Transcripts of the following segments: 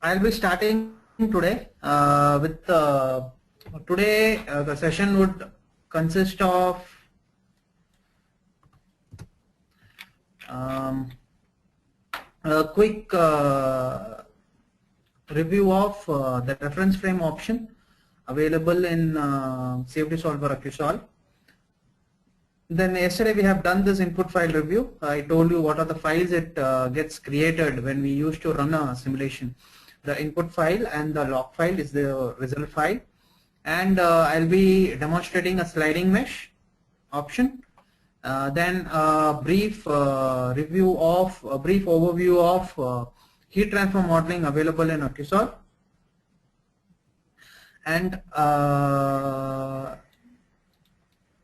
I'll be starting today with the session would consist of a quick review of the reference frame option available in CFD Solver AccuSolve. Then yesterday we have done this input file review. I told you what are the files it gets created when we used to run a simulation. The input file and the log file is the result file, and I'll be demonstrating a sliding mesh option. Then a brief overview of heat transfer modeling available in AccuSolve, and a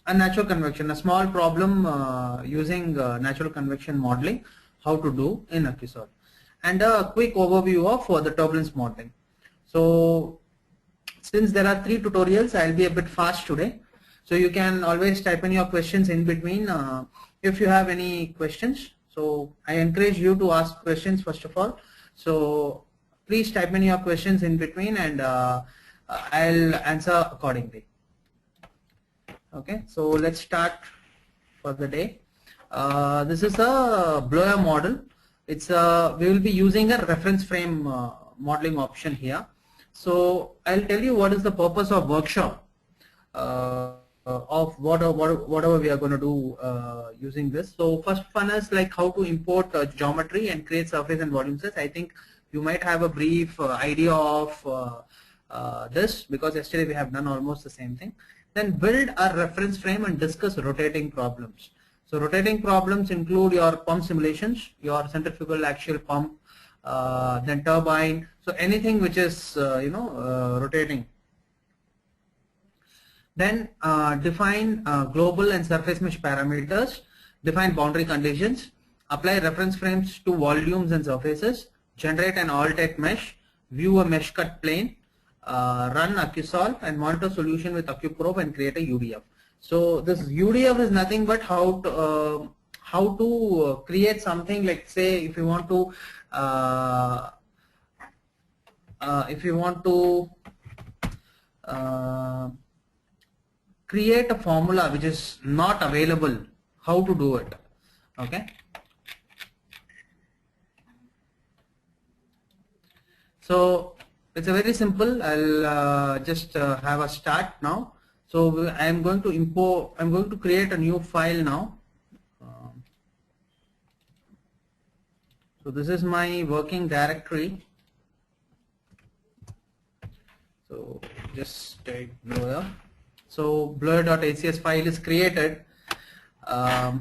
natural convection, a small problem using natural convection modeling, how to do in AccuSolve, and a quick overview of the turbulence modeling. So since there are 3 tutorials, I'll be a bit fast today. So you can always type in your questions in between if you have any questions. So I encourage you to ask questions first of all. So please type in your questions in between, and I'll answer accordingly. Okay, so let's start for the day. This is a blower model. It's we will be using a reference frame modeling option here. So I'll tell you what is the purpose of workshop of whatever we are going to do using this. So first one is like how to import geometry and create surface and volume sets. I think you might have a brief idea of this, because yesterday we have done almost the same thing. Then build a reference frame and discuss rotating problems. So rotating problems include your pump simulations, your centrifugal axial pump, then turbine, so anything which is rotating. Then define global and surface mesh parameters, define boundary conditions, apply reference frames to volumes and surfaces, generate an alt-text mesh, view a mesh cut plane, run AccuSolve and monitor solution with AccuProbe and create a UDF. So this UDF is nothing but how to create something, like say if you want to create a formula which is not available, how to do it. Okay. So it's a very simple. I'll just have a start now. So I am going to import. I'm going to create a new file now. So this is my working directory. So just type blower. So blower.acs file is created. Now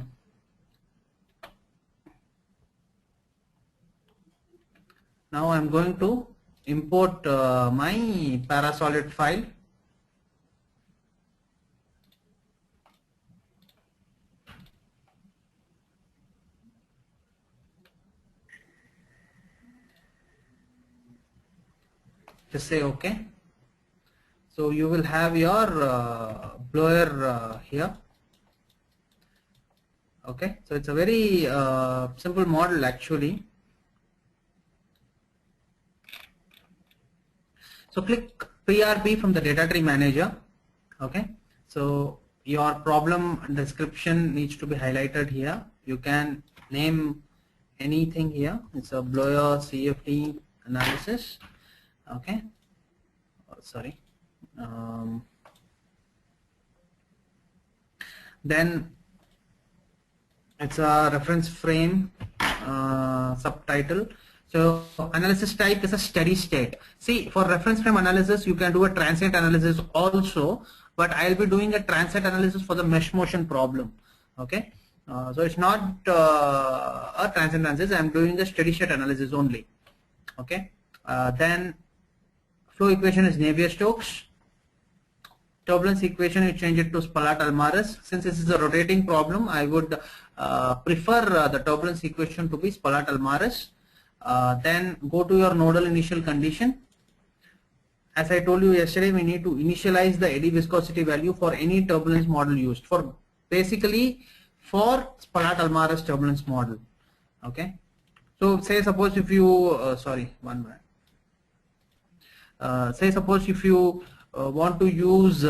I'm going to import my Parasolid file. Just say OK. So you will have your blower here. Okay, so it's a very simple model actually. So click PRP from the data tree manager. Okay, so your problem description needs to be highlighted here. You can name anything here. It's a blower CFD analysis. Okay, sorry. Then it's a reference frame subtitle. So analysis type is a steady state. See, for reference frame analysis you can do a transient analysis also, but I'll be doing a transient analysis for the mesh motion problem. Okay, so it's not a transient analysis. I'm doing a steady state analysis only. Okay, then flow equation is Navier-Stokes. Turbulence equation, you change it to Spalart-Almaraz. Since this is a rotating problem, I would prefer the turbulence equation to be Spalart-Almaraz. Then go to your nodal initial condition. As I told you yesterday, we need to initialize the eddy viscosity value for any turbulence model used, for basically for Spalart-Almaraz turbulence model. Okay, so say suppose if you sorry, one minute. say suppose if you want to use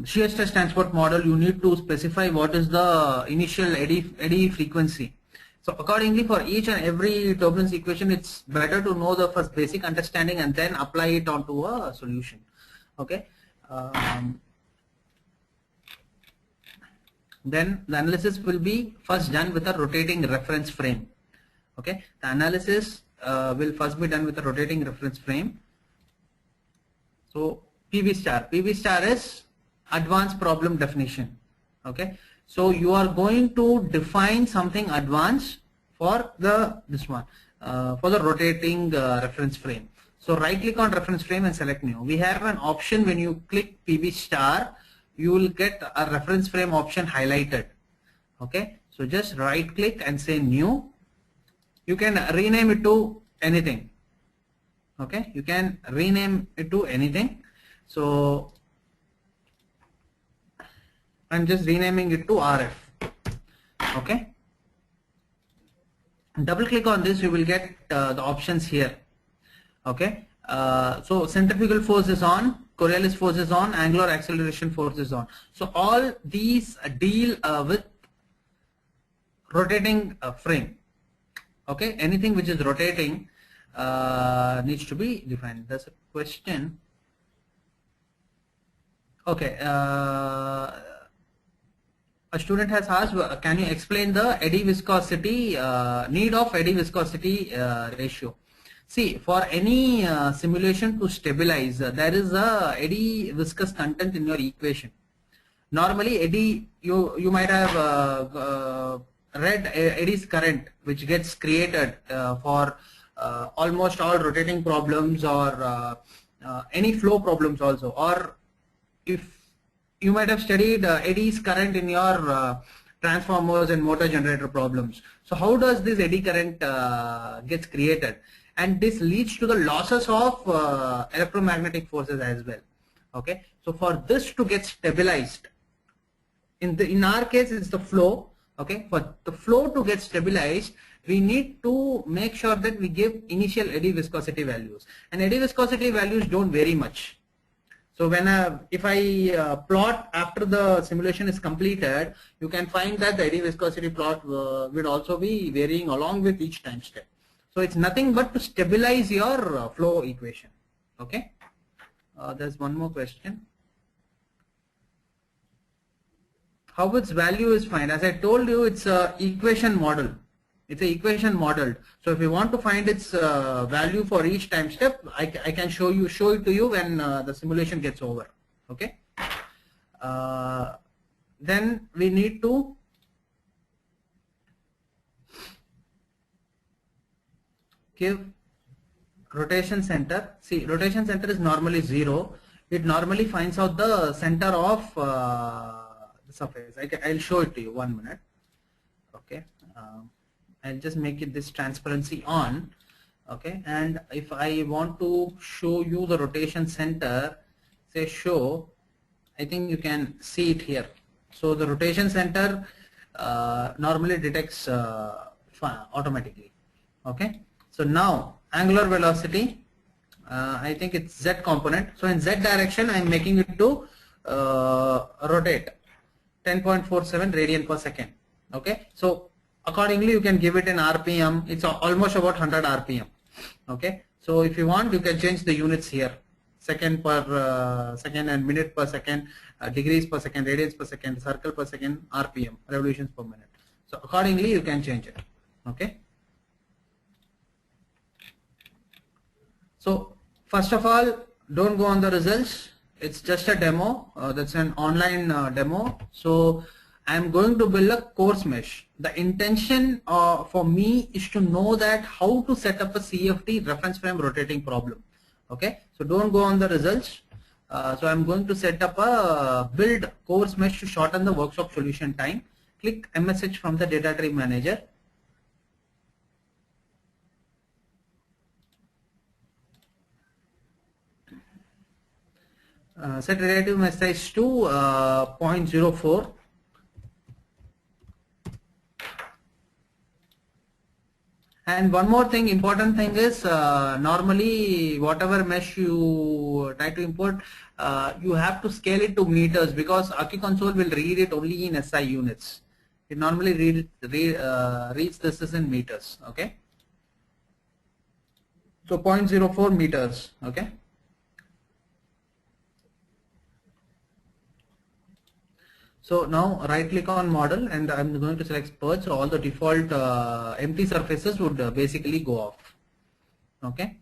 shear stress transport model, you need to specify what is the initial eddy frequency. So accordingly, for each and every turbulence equation, it's better to know the first basic understanding and then apply it onto a solution. Okay. Then the analysis will be first done with a rotating reference frame. Okay, the analysis will first be done with a rotating reference frame. So PV star is advanced problem definition. Okay, so you are going to define something advanced for this one for the rotating reference frame. So right click on reference frame and select new. We have an option when you click PV star, you will get a reference frame option highlighted. Okay, so just right click and say new. You can rename it to anything. Okay, you can rename it to anything. So I'm just renaming it to RF. Okay, double click on this, you will get the options here. Okay, so centrifugal force is on, Coriolis force is on, angular acceleration force is on. So all these deal with rotating frame. Okay, anything which is rotating needs to be defined. There's a question. Okay, a student has asked, can you explain the eddy viscosity, need of eddy viscosity ratio? See, for any simulation to stabilize, there is a eddy viscous content in your equation. Normally, eddy, you might have read eddy's current, which gets created for almost all rotating problems or any flow problems also. Or if you might have studied eddy's current in your transformers and motor generator problems. So how does this eddy current gets created? And this leads to the losses of electromagnetic forces as well. Okay, so for this to get stabilized, in our case it's the flow. Okay, for the flow to get stabilized, we need to make sure that we give initial eddy viscosity values, and eddy viscosity values don't vary much. So when if I plot after the simulation is completed, you can find that the eddy viscosity plot will also be varying along with each time step. So it's nothing but to stabilize your flow equation. Okay, there's one more question. How its value is found? As I told you, it's a equation model. It's an equation modeled. So if you want to find its value for each time step, I can show it to you when the simulation gets over. Okay. Then we need to give rotation center. See, rotation center is normally 0. It normally finds out the center of the surface. I'll show it to you. 1 minute. Okay. I'll just make it this transparency on. Okay. And if I want to show you the rotation center, say show, I think you can see it here. So the rotation center normally detects automatically. Okay. So now angular velocity, I think it's Z component. So in Z direction, I'm making it to rotate 10.47 radian per second. Okay. So accordingly, you can give it in RPM. It's almost about 100 RPM. Okay. So if you want, you can change the units here. Second per second and minute per second, degrees per second, radians per second, circle per second, RPM, revolutions per minute. So accordingly, you can change it. Okay. So first of all, don't go on the results. It's just a demo. That's an online demo. So I'm going to build a course mesh. The intention for me is to know that how to set up a CFD reference frame rotating problem. Okay. So don't go on the results. So I'm going to set up a build course mesh to shorten the workshop solution time. Click MSH from the data tree manager. Set relative mesh size to 0.04. And one more thing, important thing is normally whatever mesh you try to import, you have to scale it to meters because Aki console will read it only in SI units. It normally reads this as in meters. Okay. So 0.04 meters. Okay. So now right click on model and I'm going to select purge. So all the default empty surfaces would basically go off. Okay.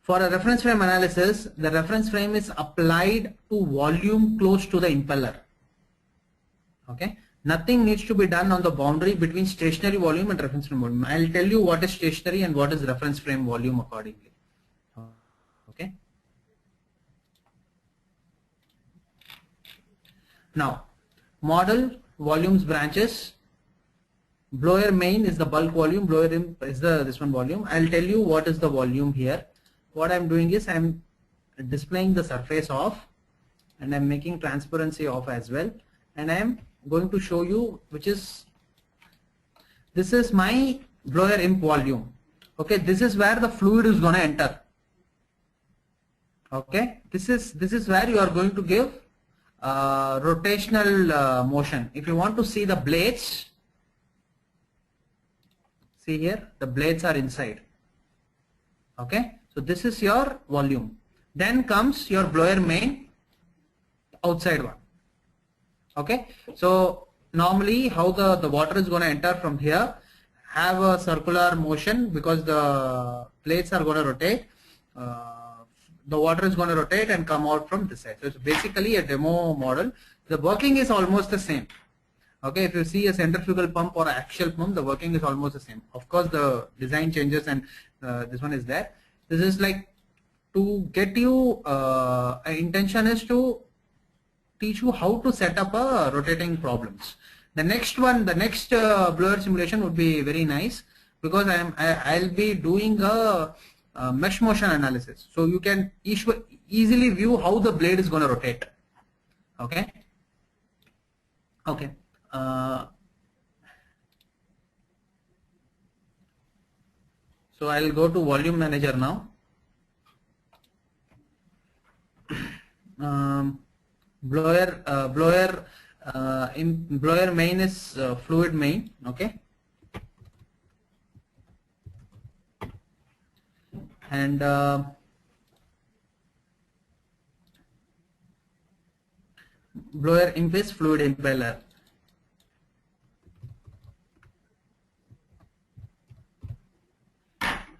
For a reference frame analysis, the reference frame is applied to volume close to the impeller. Okay. Nothing needs to be done on the boundary between stationary volume and reference frame volume. I'll tell you what is stationary and what is reference frame volume accordingly. Okay. Now, model, volumes, branches. Blower main is the bulk volume, blower is this one volume. I'll tell you what is the volume here. What I'm doing is I'm displaying the surface off and I'm making transparency off as well, and I'm going to show you this is my blower imp volume. Okay, this is where the fluid is going to enter. Okay, this is where you are going to give rotational motion. If you want to see the blades, see here the blades are inside. Okay, so this is your volume. Then comes your blower main, outside one. Okay, so normally how the water is going to enter from here, have a circular motion because the plates are going to rotate. The water is going to rotate and come out from this side. So it's basically a demo model. The working is almost the same. Okay, if you see a centrifugal pump or axial pump, the working is almost the same. Of course, the design changes and this one is there. This is like to get you, intention is to teach you how to set up a rotating problems. The next one, the next blower simulation would be very nice because I'll be doing a mesh motion analysis. So you can easily view how the blade is going to rotate. Okay. Okay. So I'll go to volume manager now. Blower main is fluid main. Okay. And blower imp is fluid impeller.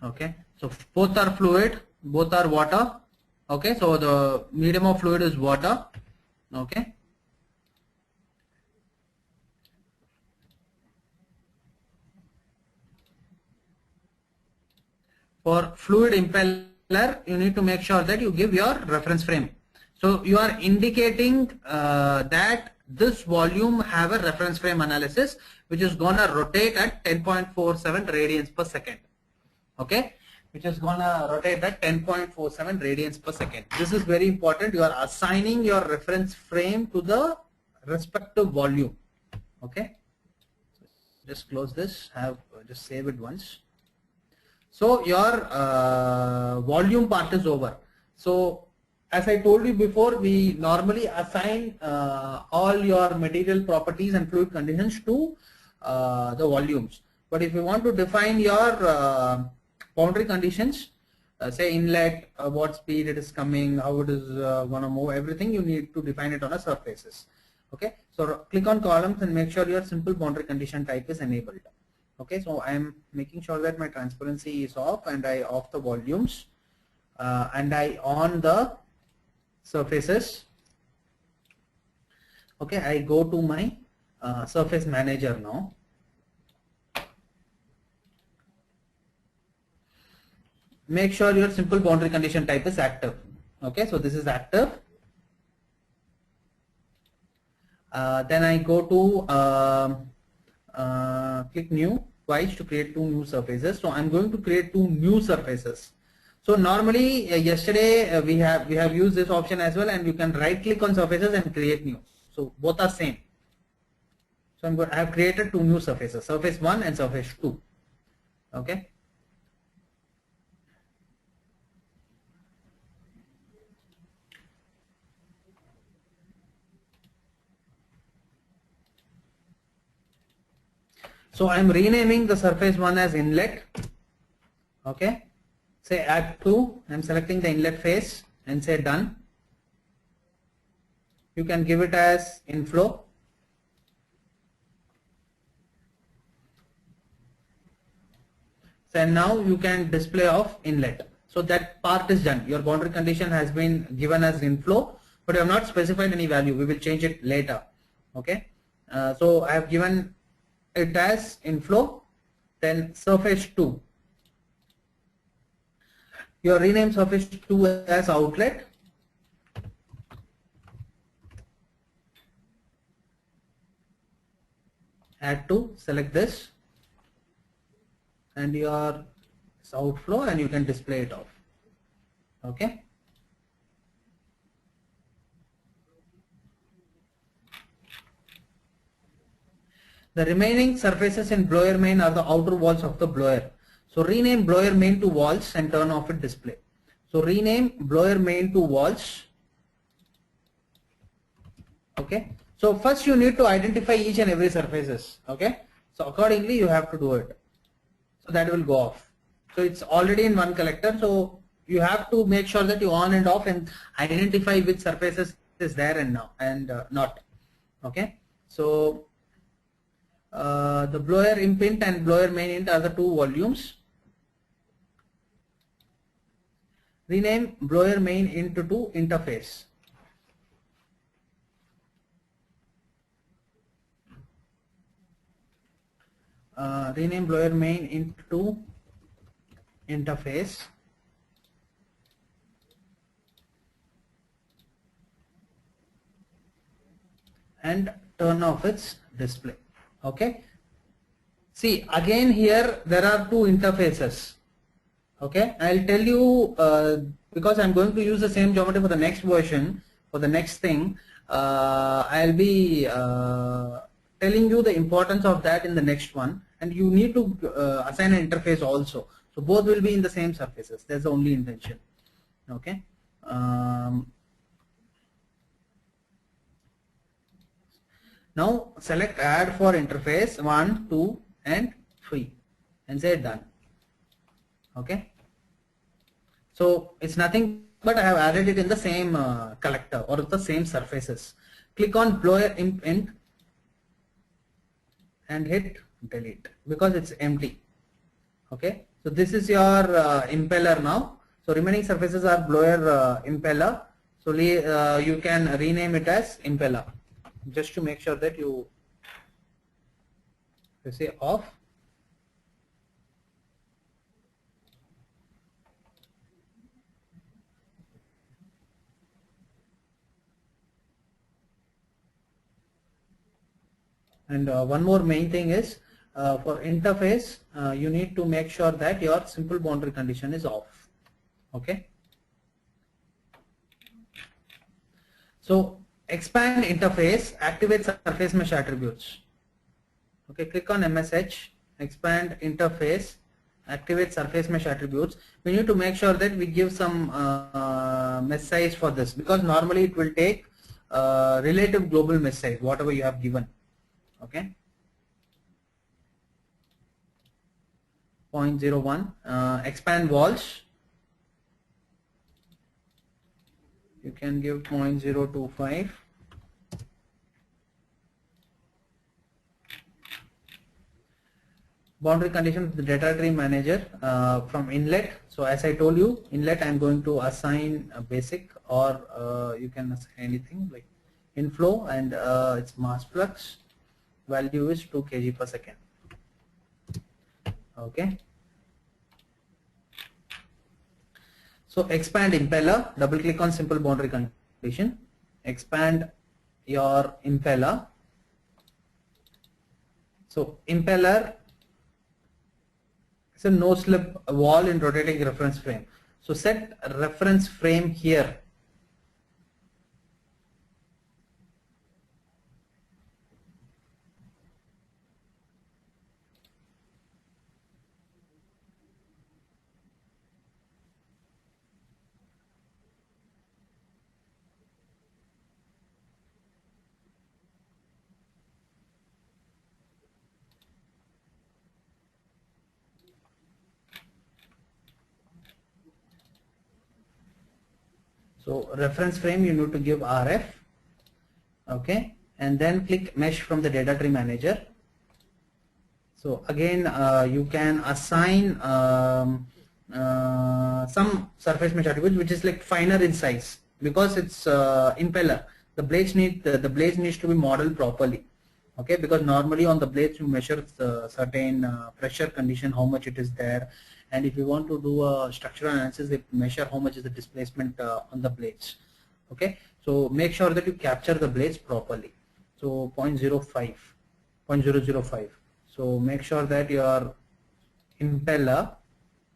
Okay, so both are fluid, both are water. Okay, so the medium of fluid is water. Okay. For fluid impeller, you need to make sure that you give your reference frame. So you are indicating that this volume have a reference frame analysis which is gonna rotate at 10.47 radians per second. Okay, which is gonna rotate at 10.47 radians per second. This is very important. You are assigning your reference frame to the respective volume. Okay, just close this. Just save it once. So your volume part is over. So as I told you before, we normally assign all your material properties and fluid conditions to the volumes. But if you want to define your boundary conditions, say inlet, what speed it is coming, how it is going to move, everything you need to define it on a surfaces. Okay, so click on columns and make sure your simple boundary condition type is enabled. Okay, so I am making sure that my transparency is off and I off the volumes and I on the surfaces. Okay, I go to my surface manager now. Make sure your simple boundary condition type is active. Okay, so this is active. Then I go to click new twice to create two new surfaces. So I'm going to create two new surfaces. So normally yesterday we have used this option as well, and you can right click on surfaces and create new. So both are same. So I have created two new surfaces, surface 1 and surface 2. Okay. So I'm renaming the surface 1 as inlet. Okay. Say add 2. I'm selecting the inlet face and say done. You can give it as inflow. So now you can display of inlet. So that part is done. Your boundary condition has been given as inflow, but you have not specified any value. We will change it later. Okay. So I have given it as inflow. Then surface 2. Your rename surface 2 as outlet. Add to, select this, and your outflow, and you can display it off. Okay. The remaining surfaces in blower main are the outer walls of the blower. So rename blower main to walls and turn off its display. So rename blower main to walls. Okay. So first you need to identify each and every surfaces. Okay. So accordingly you have to do it. So that will go off. So it's already in one collector. So you have to make sure that you on and off and identify which surfaces is there and now and not. Okay. So the blower imp int and blower main int are the two volumes. Rename blower main int to interface. Rename blower main int to interface. And turn off its display. Okay. See, again here there are two interfaces. Okay, I'll tell you because I'm going to use the same geometry for the next version, for the next thing. I'll be telling you the importance of that in the next one, and you need to assign an interface also. So both will be in the same surfaces. That's the only intention. Okay. Now select add for interface 1, 2 and 3 and say done. Okay. So it's nothing but I have added it in the same collector or the same surfaces. Click on blower imp int and hit delete because it's empty. Okay. So this is your impeller now. So remaining surfaces are blower impeller. So you can rename it as impeller. Just to make sure that you say off. And one more main thing is for interface you need to make sure that your simple boundary condition is off. Okay. So expand interface, activate surface mesh attributes. Okay, click on MSH, expand interface, activate surface mesh attributes. We need to make sure that we give some mesh size for this, because normally it will take relative global mesh size, whatever you have given. Okay. 0.01. Expand walls. You can give 0.025. Boundary condition of the data tree manager from inlet. So as I told you, inlet I'm going to assign a basic, or you can assign anything like inflow, and its mass flux value is 2 kg per second. Okay. So expand impeller, double click on simple boundary condition, expand your impeller. So impeller is a no slip wall in rotating reference frame. So set reference frame here. So reference frame you need to give RF, okay, and then click mesh from the data tree manager. So again you can assign some surface mesh attributes which is like finer in size, because it's impeller. The blades needs to be modeled properly, okay, because normally on the blades you measure certain pressure condition, how much it is there, and if you want to do a structural analysis, they measure how much is the displacement on the blades, okay. So make sure that you capture the blades properly. So 0.05. So make sure that your impeller,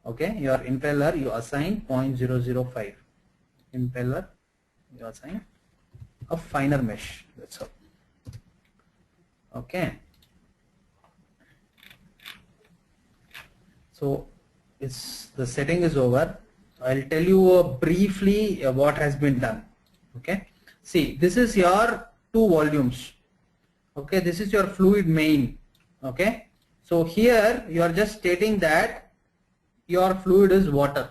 okay, your impeller you assign 0.005. Impeller you assign a finer mesh, that's all, okay. So the setting is over. I'll tell you briefly what has been done, okay. See, this is your two volumes, okay, this is your fluid main, okay. So here you are just stating that your fluid is water,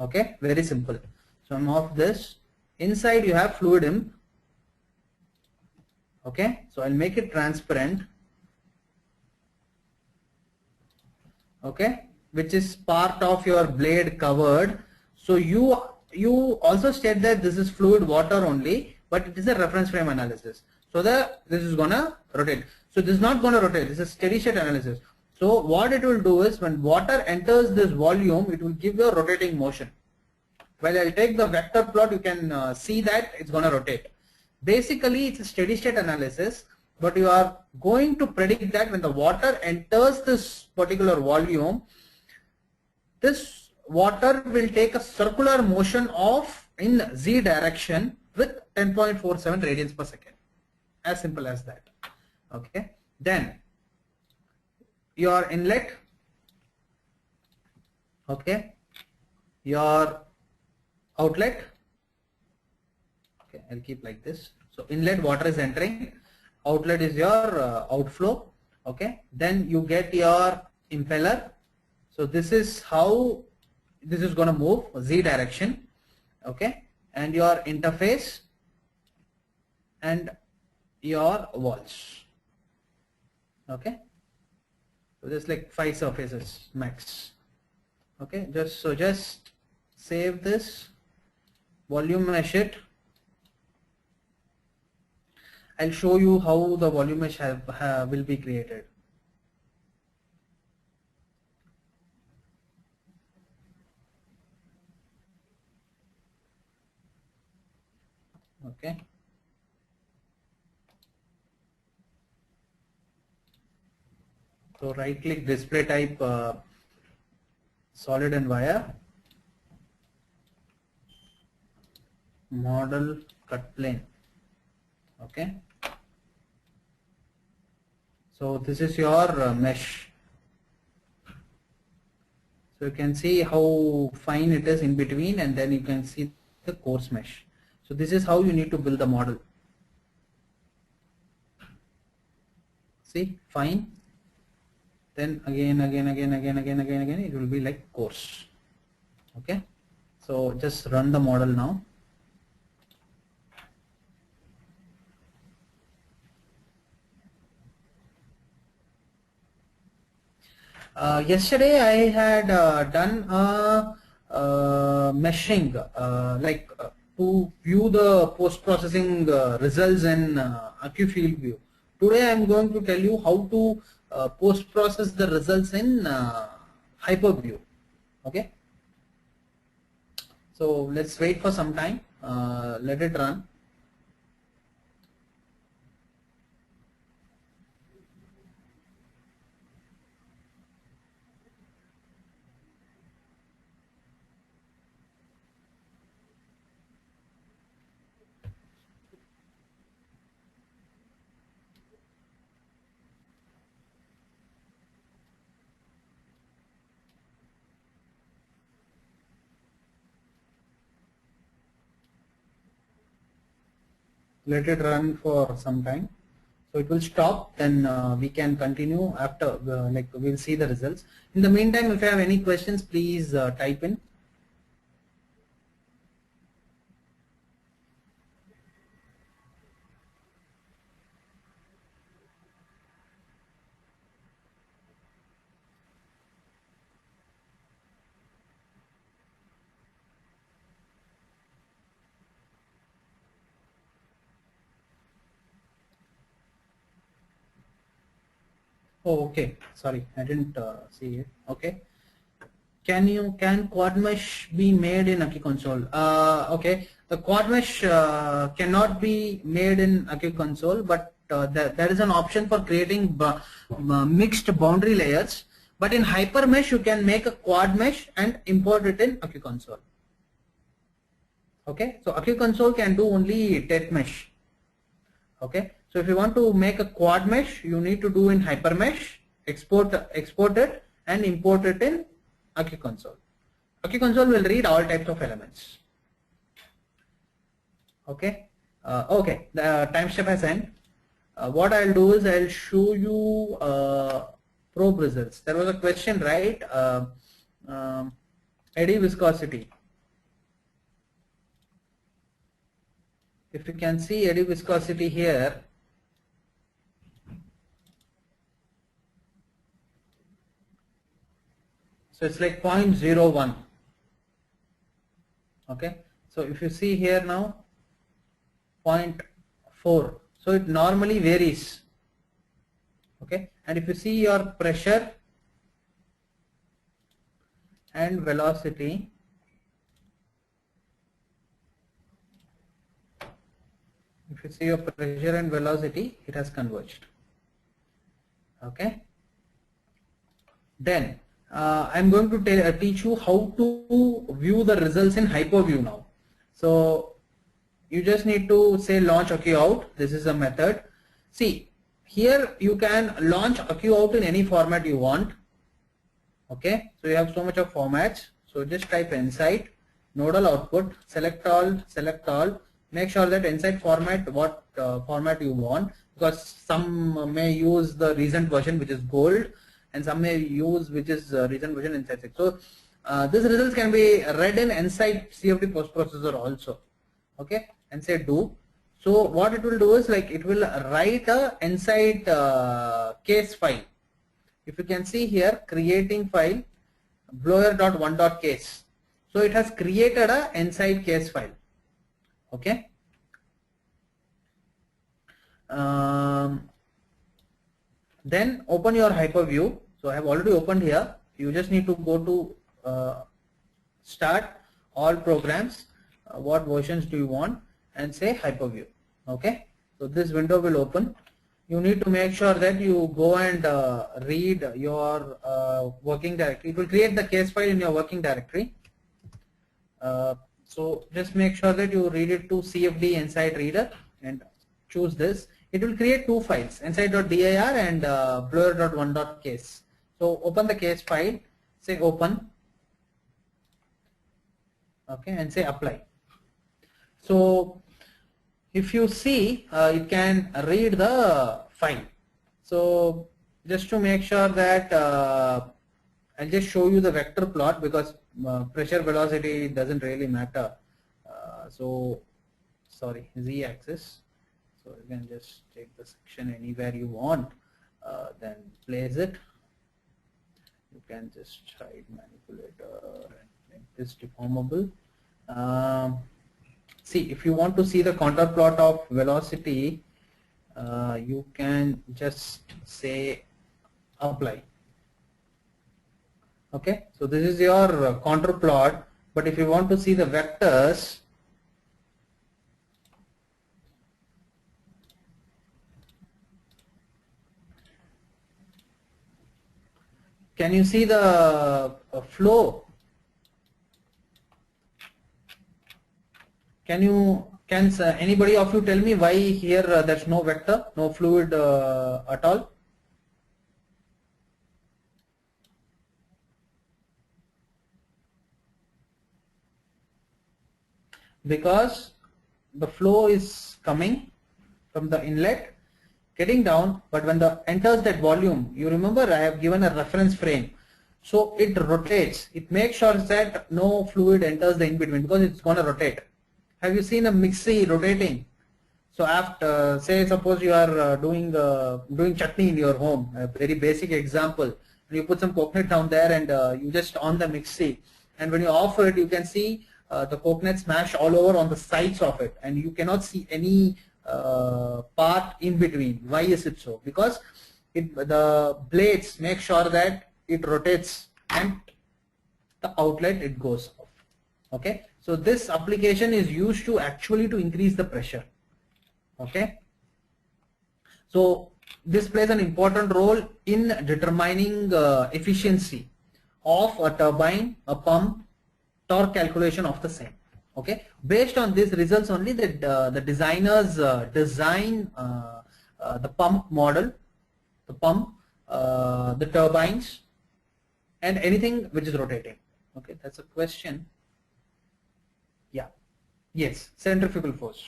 okay, very simple. So I'm off this. Inside you have fluid imp, okay, so I'll make it transparent, okay, which is part of your blade covered. So you also state that this is fluid water only, but it is a reference frame analysis, so this is gonna rotate. So this is not gonna rotate, this is steady state analysis. So what it will do is when water enters this volume, it will give you a rotating motion. Well, I'll take the vector plot, you can see that it's gonna rotate. Basically it's a steady state analysis, but you are going to predict that when the water enters this particular volume, this water will take a circular motion of in z direction with 10.47 radians per second. As simple as that, okay. Then your inlet, okay, your outlet, okay, I'll keep like this. So inlet water is entering, outlet is your outflow, okay. Then you get your impeller. So this is how this is going to move, z direction, okay, and your interface and your walls, okay. So there's like 5 surfaces max, okay. Just save this, volume mesh it. I'll show you how the volume mesh will be created. Okay. So right click, display type solid and wire, model cut plane, okay. So this is your mesh. So you can see how fine it is in between, and then you can see the coarse mesh. So this is how you need to build the model. See, fine. Then again, it will be like coarse. Okay. So just run the model now. Yesterday I had done meshing, to view the post-processing results in AccuField View. Today I am going to tell you how to post-process the results in HyperView. Okay. So let's wait for some time. Let it run. Let it run for some time. So it will stop, then we can continue after, we'll see the results. In the meantime, if you have any questions, please type in. Oh, okay. Sorry, I didn't see it. Okay. Can quad mesh be made in Aki console? Okay, the quad mesh cannot be made in Aki console, but there is an option for creating mixed boundary layers. But in HyperMesh, you can make a quad mesh and import it in Aki console. Okay, so Aki console can do only tet mesh. Okay, so if you want to make a quad mesh, you need to do in HyperMesh, export it and import it in Aki console. Aki console will read all types of elements. Okay, okay, the time step has ended. What I'll do is I'll show you probe results. There was a question, right? Eddy viscosity. If you can see eddy viscosity here, so it's like 0.01. Okay, so if you see here now, 0.4. So it normally varies. Okay, and if you see your pressure and velocity, if you see your pressure and velocity, it has converged. Okay, then I'm going to teach you how to view the results in HyperView now. So you just need to say launch AccuOut. This is a method. See, here you can launch AccuOut in any format you want. Okay, so you have so much of formats. So just type Insight, nodal output, select all. Make sure that Insight format, what format you want, because some may use the recent version, which is gold, and some may use which is recent version Insight 6. So these results can be read in Insight CFD post processor also. Okay, and say do. So what it will do is, like, it will write a Insight case file. If you can see here, creating file blower.1.case. So it has created a Insight case file. Okay. Then open your HyperView. So I have already opened here. You just need to go to start all programs. What versions do you want, and say HyperView. Okay, so this window will open. You need to make sure that you go and read your working directory. It will create the case file in your working directory. So just make sure that you read it to CFD Insight Reader and choose this. It will create two files, insight.dir and blower.1.case. So open the case file, say open, okay, and say apply. So if you see, it can read the file. So just to make sure that I'll just show you the vector plot, because pressure velocity doesn't really matter. So sorry, z-axis. So you can just take the section anywhere you want, then place it. You can just hide manipulator and make this deformable. See, if you want to see the contour plot of velocity, you can just say apply. Okay, so this is your contour plot, but if you want to see the vectors, can you see the flow? Can anybody of you tell me why here there's no vector, no fluid at all? Because the flow is coming from the inlet, getting down, but when the enters that volume, you remember I have given a reference frame, so it rotates. It makes sure that no fluid enters the in between, because it's going to rotate. Have you seen a mixie rotating? So after, say suppose you are doing chutney in your home, a very basic example, you put some coconut down there and you just on the mixie, and when you offer it, you can see the coconut smash all over on the sides of it, and you cannot see any part in between. Why is it so? Because the blades make sure that it rotates and the outlet it goes off. Okay, so this application is used to actually to increase the pressure. Okay, so this plays an important role in determining efficiency of a turbine, a pump, torque calculation of the same. Okay, based on these results only the designers design the pump model, the pump, the turbines, and anything which is rotating. Okay, that's a question. Yeah, yes, centrifugal force.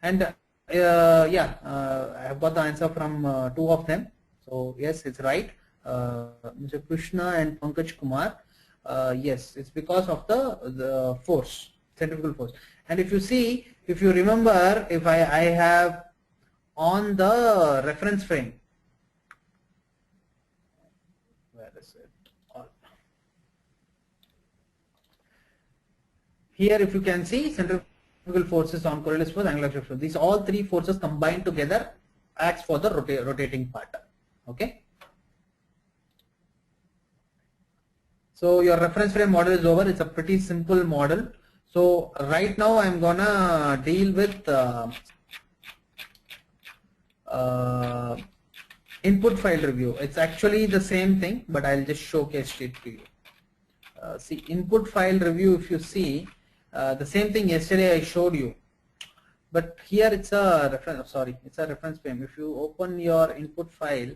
And yeah, I have got the answer from two of them. So yes, it's right. Mr. Krishna and Pankaj Kumar. Yes, it's because of the force, centrifugal force. And if you see, if you remember, if I have on the reference frame, where is it? Here, if you can see, centrifugal forces on Coriolis force, angular force. These all three forces combined together acts for the rotating part. Okay. So your reference frame model is over. It's a pretty simple model. So right now I'm gonna deal with input file review. It's actually the same thing, but I'll just showcase it to you. See, input file review, if you see, the same thing yesterday I showed you, but here it's a reference, sorry, it's a reference frame. If you open your input file,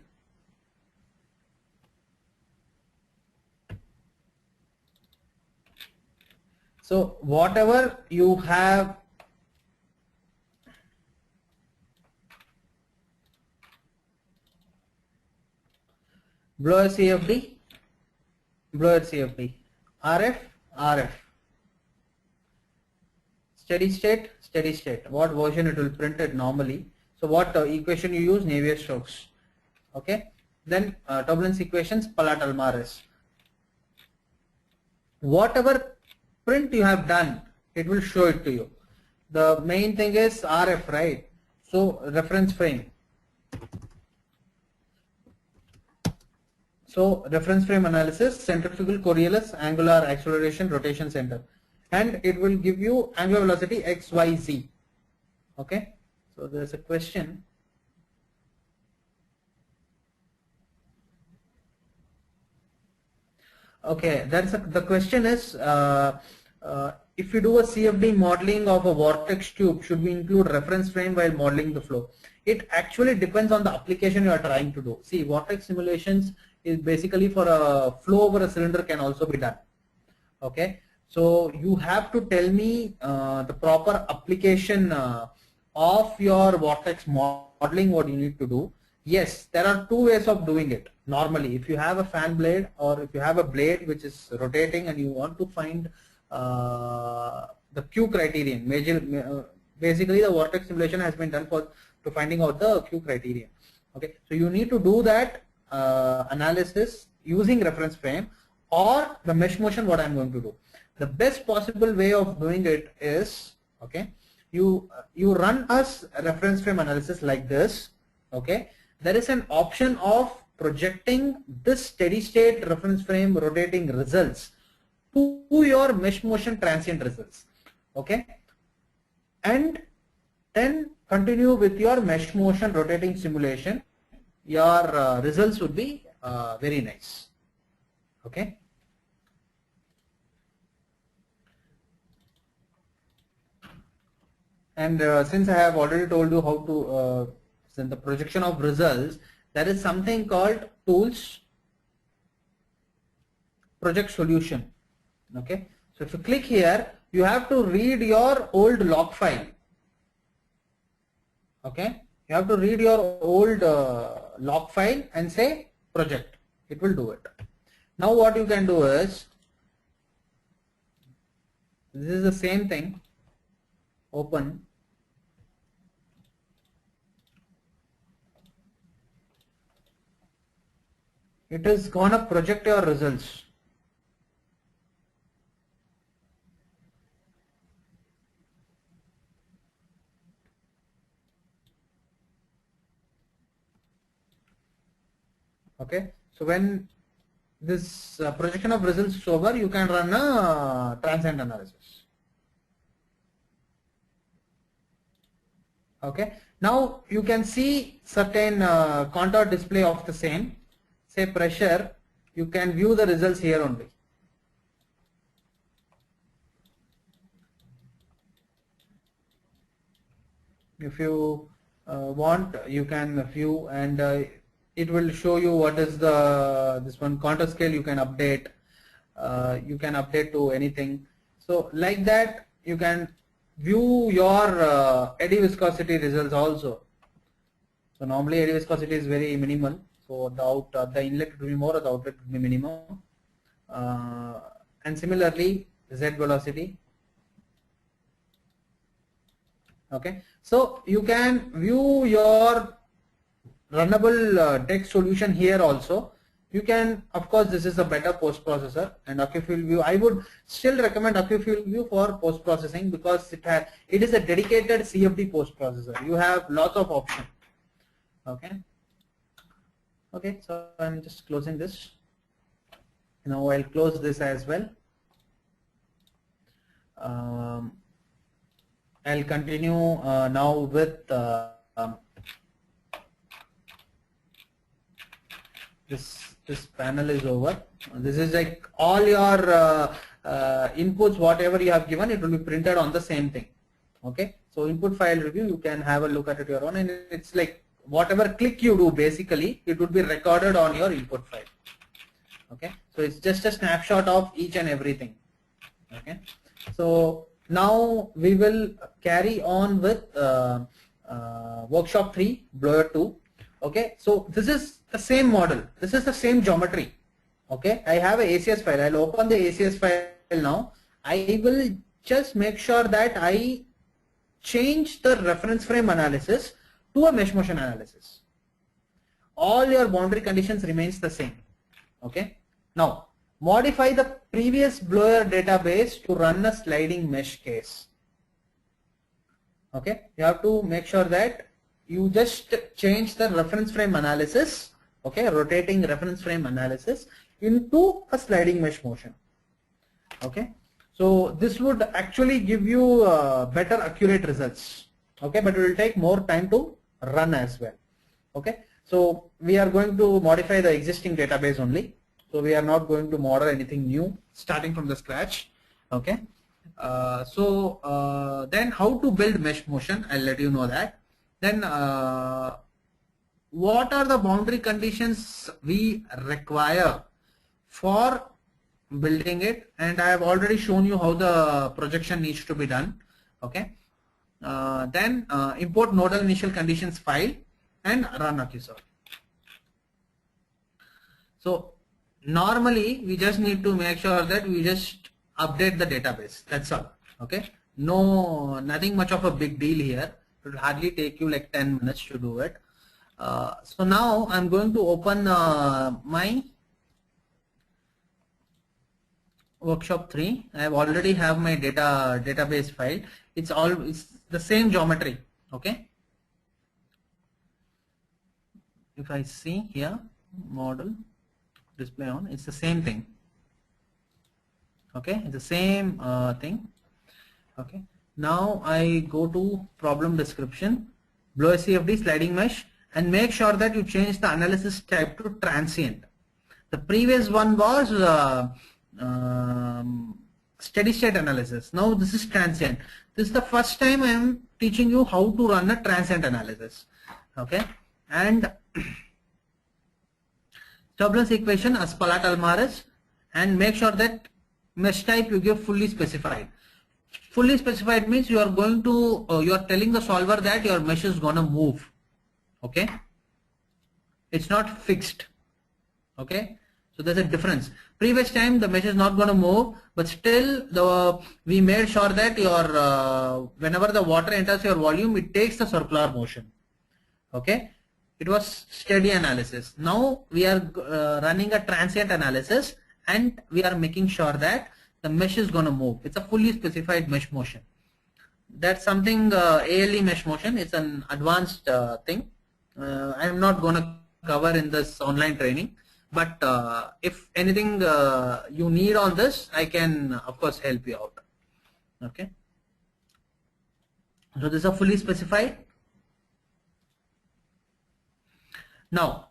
so whatever you have, blower CFD, blower CFD, RF, RF, steady state, steady state, what version it will print it normally. So what equation you use, Navier-Stokes. Okay, then turbulence equations, Palat-Almarez. Whatever print you have done, it will show it to you. The main thing is RF, right? So reference frame. So reference frame analysis, centrifugal, Coriolis, angular acceleration, rotation center, and it will give you angular velocity x, y, z. Okay, so there's a question. Okay, the question is if you do a CFD modeling of a vortex tube, should we include reference frame while modeling the flow? It actually depends on the application you are trying to do. See, vortex simulations is basically for a flow over a cylinder can also be done. Okay, so you have to tell me the proper application of your vortex modeling, what you need to do. Yes, there are two ways of doing it. Normally, if you have a fan blade or if you have a blade which is rotating and you want to find the Q criterion, basically the vortex simulation has been done for to finding out the Q criterion. Okay, so you need to do that analysis using reference frame or the mesh motion. What I'm going to do, the best possible way of doing it is, okay, you run us reference frame analysis like this. Okay, there is an option of projecting this steady state reference frame rotating results to your mesh motion transient results. Okay, and then continue with your mesh motion rotating simulation. Your results would be very nice. Okay. And since I have already told you how to send the projection of results, there is something called tools project solution. Okay, so if you click here, you have to read your old log file. Okay, you have to read your old log file and say project. It will do it. Now what you can do is, this is the same thing. Open. It is gonna project your results. Okay, so when this projection of results is over, you can run a transient analysis. Okay, now you can see certain contour display of the same, say pressure. You can view the results here only. If you want, you can view, and it will show you what is this one contour scale. You can update. You can update to anything. So like that, you can view your eddy viscosity results also. So normally eddy viscosity is very minimal. So the inlet will be more, the outlet will be minimum. And similarly, Z velocity. Okay, so you can view your runnable text solution here also. You can, of course, this is a better post processor, and AccuFuel View. I would still recommend AccuFuel View for post processing because it is a dedicated CFD post processor. You have lots of options. Okay. Okay, so I'm just closing this. Now I'll close this as well. I'll continue now with this panel is over. This is like all your inputs, whatever you have given, it will be printed on the same thing. Okay, so input file review, you can have a look at it your own, and it's like whatever click you do, basically it would be recorded on your input file. Okay, so it's just a snapshot of each and everything. Okay, so now we will carry on with workshop 3, blower 2. Okay, so this is the same model, this is the same geometry. Okay, I have a ACS file. I'll open the ACS file now. I will just make sure that I change the reference frame analysis to a mesh motion analysis. All your boundary conditions remains the same. Okay, now modify the previous blower database to run a sliding mesh case. Okay, you have to make sure that you just change the reference frame analysis, okay, rotating reference frame analysis into a sliding mesh motion. Okay, so this would actually give you better accurate results. Okay, but it will take more time to run as well. Okay, so we are going to modify the existing database only. So we are not going to model anything new starting from the scratch. Okay, then how to build mesh motion, I'll let you know that. Then what are the boundary conditions we require for building it, and I have already shown you how the projection needs to be done. Okay, then import nodal initial conditions file and run AccuSolve. So normally we just need to make sure that we just update the database, that's all. Okay, nothing much of a big deal here. It will hardly take you like 10 minutes to do it. So now I'm going to open my workshop 3. I have already have my database file. It's the same geometry. Okay, if I see here, model display on, it's the same thing. Okay, it's the same thing. Okay, now I go to problem description, blower CFD sliding mesh, and make sure that you change the analysis type to transient. The previous one was steady state analysis. Now this is transient. This is the first time I am teaching you how to run a transient analysis. Okay, and turbulence equation as Spalart-Almaraz, and make sure that mesh type you give fully specified. Fully specified means you are going to you are telling the solver that your mesh is gonna move. Okay, it's not fixed. Okay, so there's a difference. Previous time the mesh is not going to move, but still we made sure that your whenever the water enters your volume, it takes the circular motion. Okay, it was steady analysis. Now we are running a transient analysis, and we are making sure that the mesh is going to move. It's a fully specified mesh motion. That's something ALE mesh motion. It's an advanced thing. I'm not going to cover in this online training. But if anything you need on this, I can of course help you out. Okay. So these are fully specified. Now,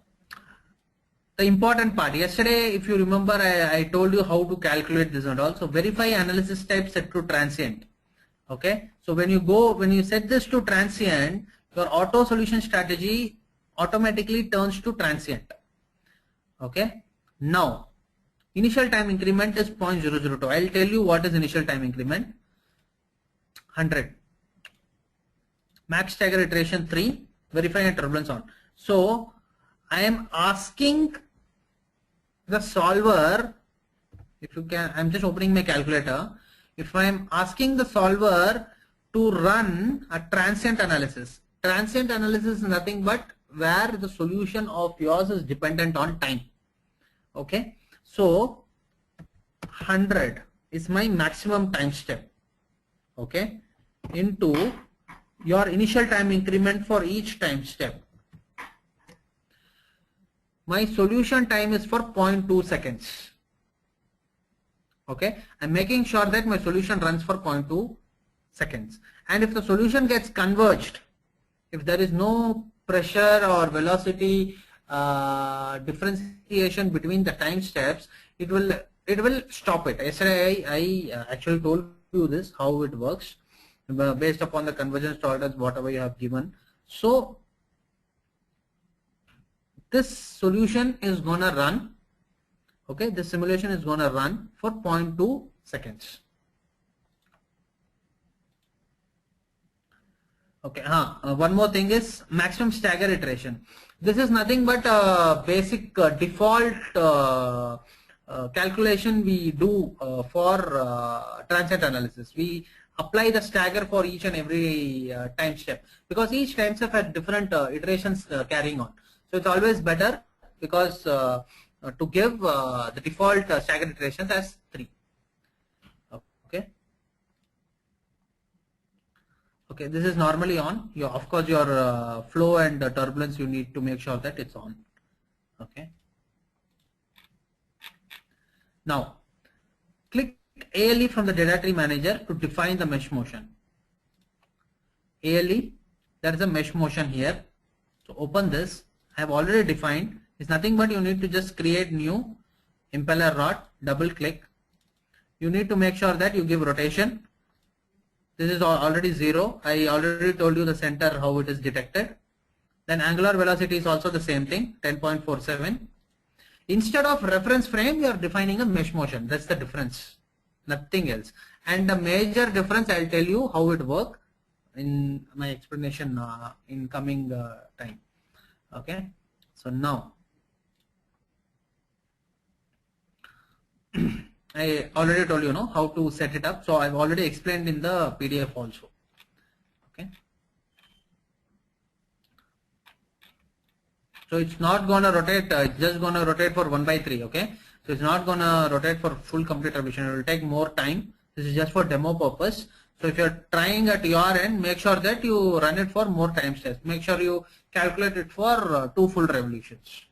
the important part, yesterday, if you remember, I told you how to calculate this and all. So verify analysis type set to transient. Okay. So when you set this to transient, your auto solution strategy automatically turns to transient. Okay. Now, initial time increment is 0.002. I'll tell you what is initial time increment. 100. Max stagger iteration 3. Verify and turbulence on. So I am asking the solver, if you can, I'm just opening my calculator. If I am asking the solver to run a transient analysis is nothing but where the solution of yours is dependent on time. Okay, so 100 is my maximum time step. Okay, into your initial time increment for each time step. My solution time is for 0.2 seconds. Okay, I'm making sure that my solution runs for 0.2 seconds. And if the solution gets converged, if there is no pressure or velocity differentiation between the time steps, it will stop it. Yesterday I actually told you this, how it works based upon the convergence tolerance, whatever you have given. So this solution is gonna run, okay, this simulation is gonna run for 0.2 seconds. Okay, one more thing is maximum stagger iteration. This is nothing but a basic default calculation we do for transient analysis. We apply the stagger for each and every time step, because each time step has different iterations carrying on. So it's always better, because to give the default staggered iterations as 3. Okay. Okay, this is normally on. Of course, your flow and turbulence, you need to make sure that it's on. Okay. Now, click ALE from the data tree manager to define the mesh motion. ALE, there is a mesh motion here. So open this. I have already defined. It's nothing but you need to just create new impeller rod, double click. You need to make sure that you give rotation. This is already 0. I already told you the center how it is detected. Then angular velocity is also the same thing, 10.47. Instead of reference frame, you are defining a mesh motion. That's the difference, nothing else. And the major difference, I'll tell you how it works in my explanation in coming time. Okay, so now I already told you how to set it up. So I've already explained in the PDF also. Okay, so it's not gonna rotate, it's just gonna rotate for 1/3. Okay, so it's not gonna rotate for full complete revolution. It will take more time. This is just for demo purpose. So if you're trying at your end, make sure that you run it for more time steps. Make sure you calculate it for 2 full revolutions.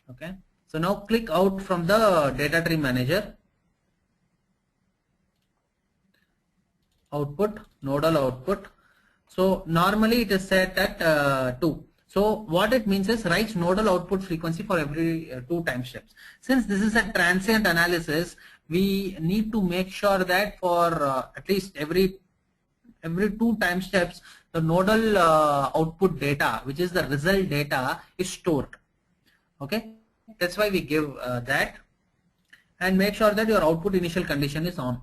Okay. So now click out from the data tree manager. Output, nodal output. So normally it is set at 2. So what it means is writes nodal output frequency for every 2 time steps. Since this is a transient analysis, we need to make sure that for at least every 2 time steps, the nodal output data, which is the result data, is stored. Okay, that's why we give that, and make sure that your output initial condition is on.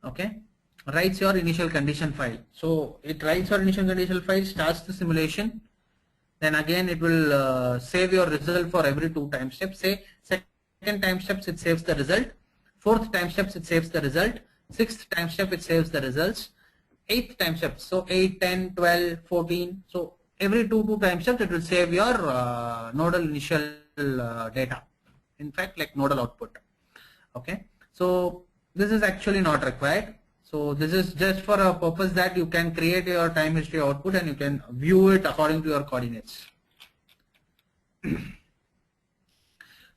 Okay, writes your initial condition file. So it writes your initial condition file, starts the simulation, then again it will save your result for every 2 time steps. Say second time steps it saves the result, 4th time steps it saves the result, 6th time step it saves the results, 8th time step, so 8, 10, 12, 14. So every 2 time steps it will save your nodal initial data, in fact like nodal output. Okay, so this is actually not required. So this is just for a purpose that you can create your time history output and you can view it according to your coordinates.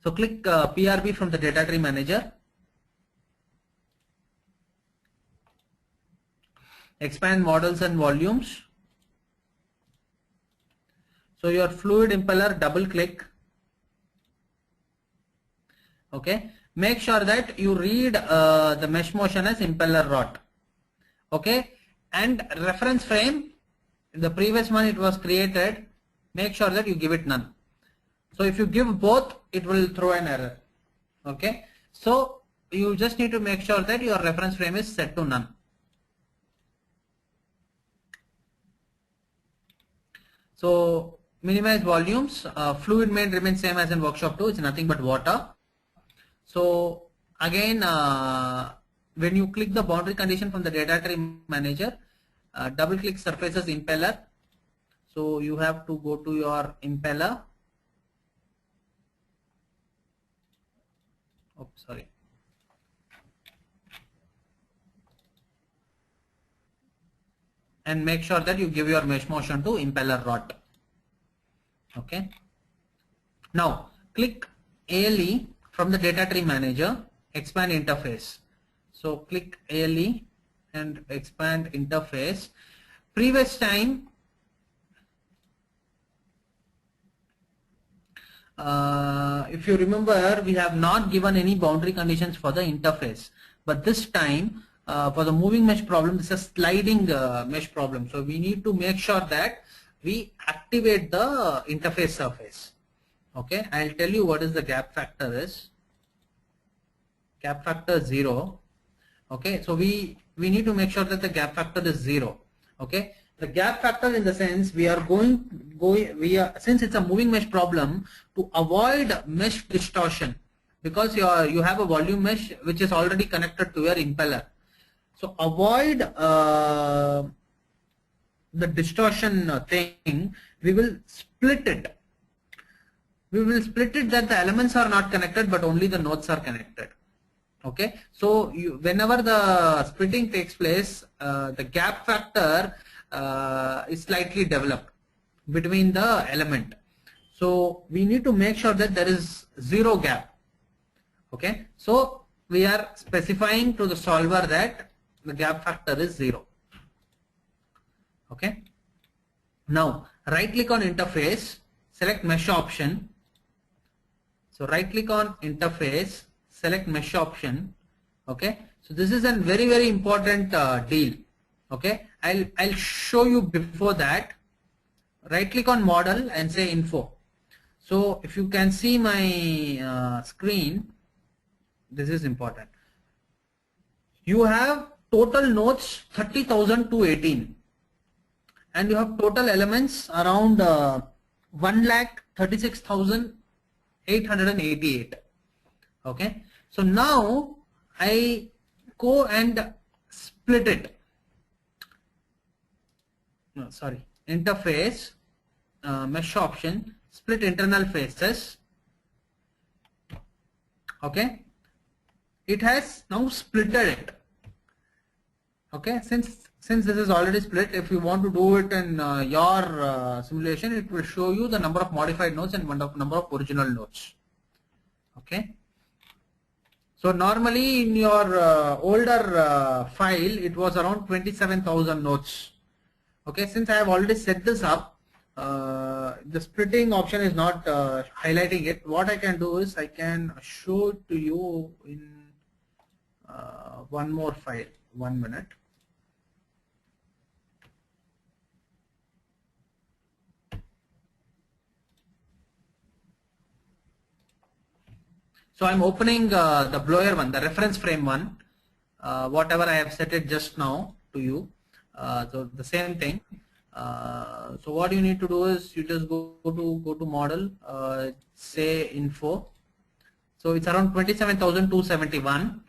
So click PRB from the data tree manager. Expand models and volumes. So your fluid impeller, double click. Okay. Make sure that you read the mesh motion as impeller rot. Okay. And reference frame, the previous one it was created, make sure that you give it none. So if you give both, it will throw an error. Okay. So you just need to make sure that your reference frame is set to none. So minimize volumes. Fluid main remains same as in workshop 2. It's nothing but water. So again, when you click the boundary condition from the data tree manager, double click surfaces impeller. So you have to go to your impeller. Oh, sorry. And make sure that you give your mesh motion to impeller rot. Okay. Now click ALE from the data tree manager, expand interface. So click ALE and expand interface. Previous time, if you remember, we have not given any boundary conditions for the interface, but this time for the moving mesh problem, this is a sliding mesh problem. So we need to make sure that we activate the interface surface. Okay, I'll tell you what is the gap factor is. Gap factor 0. Okay, so we need to make sure that the gap factor is 0. Okay, the gap factor in the sense we are since it's a moving mesh problem, to avoid mesh distortion, because you have a volume mesh which is already connected to your impeller. So avoid the distortion thing, we will split it. We will split it that the elements are not connected but only the nodes are connected. Okay, so whenever the splitting takes place, the gap factor is slightly developed between the element. So we need to make sure that there is 0 gap. Okay, so we are specifying to the solver that the gap factor is 0. Okay, now right click on interface, select mesh option. So right click on interface, select mesh option. Okay, so this is a very important deal. Okay, I'll show you before that. Right click on model and say info. So if you can see my screen, this is important. You have total nodes 30,218 and you have total elements around 1,36,888. Okay, so now I go and split it. No, sorry, interface, mesh option, split internal faces. Okay, it has now splitted it. Okay, since this is already split, if you want to do it in your simulation, it will show you the number of modified nodes and number of original nodes. Okay, so normally in your older file it was around 27,000 nodes. Okay, since I have already set this up, the splitting option is not highlighting it. What I can do is I can show it to you in one more file. 1 minute. So I'm opening the blower one, the reference frame one, whatever I have set it just now to you. So the same thing. So what you need to do is you just go to model, say info. So it's around 27,271.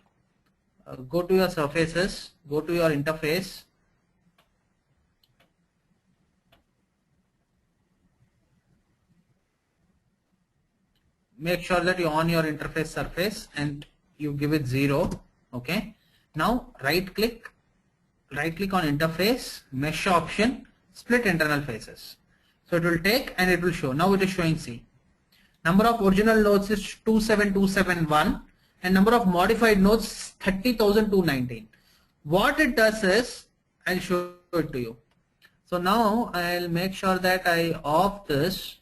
Go to your surfaces, go to your interface. Make sure that you on your interface surface and you give it 0. Okay. Now right click right click on interface, mesh option, split internal faces. So it will take and it will show. Now it is showing C. Number of original nodes is 27271 and number of modified nodes 30,219. What it does is, I'll show it to you. So now I'll make sure that I off this.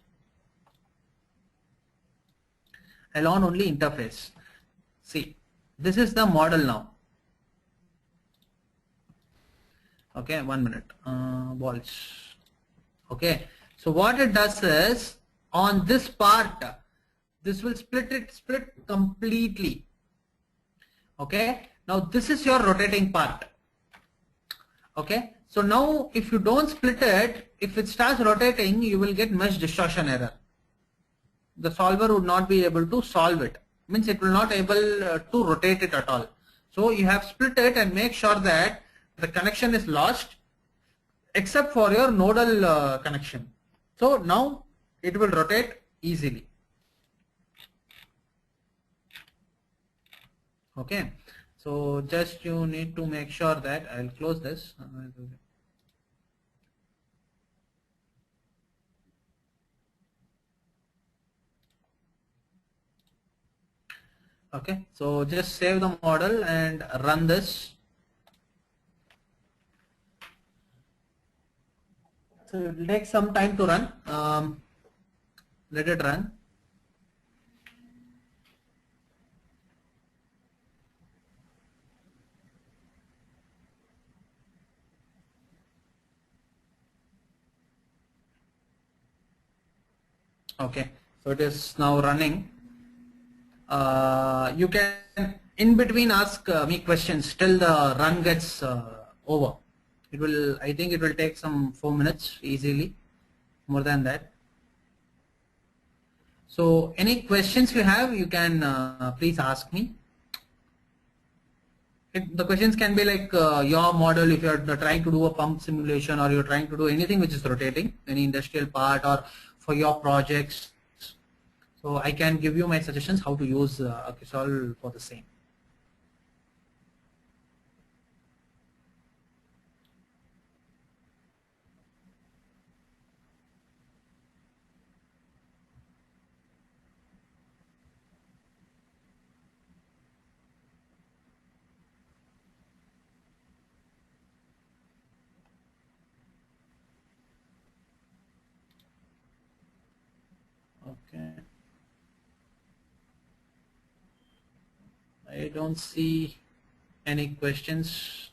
I'll on only interface. See, this is the model now. Okay, 1 minute. Balls. Okay, so what it does is, on this part, this will split completely. Okay, now this is your rotating part. Okay, so now if you don't split it, if it starts rotating, you will get mesh distortion error. The solver would not be able to solve it. Means it will not able to rotate it at all. So you have split it and make sure that the connection is lost except for your nodal connection. So now it will rotate easily. Okay, so just you need to make sure that I'll close this. Okay, so just save the model and run this. So it will take some time to run. Let it run. Okay, so it is now running. You can in between ask me questions till the run gets over. It will, I think it will take some 4 minutes easily, more than that. So any questions you have, you can please ask me. The questions can be like your model, if you're trying to do a pump simulation, or you're trying to do anything which is rotating, any industrial part, or for your projects. So I can give you my suggestions how to use Akisol for the same. Okay. I don't see any questions.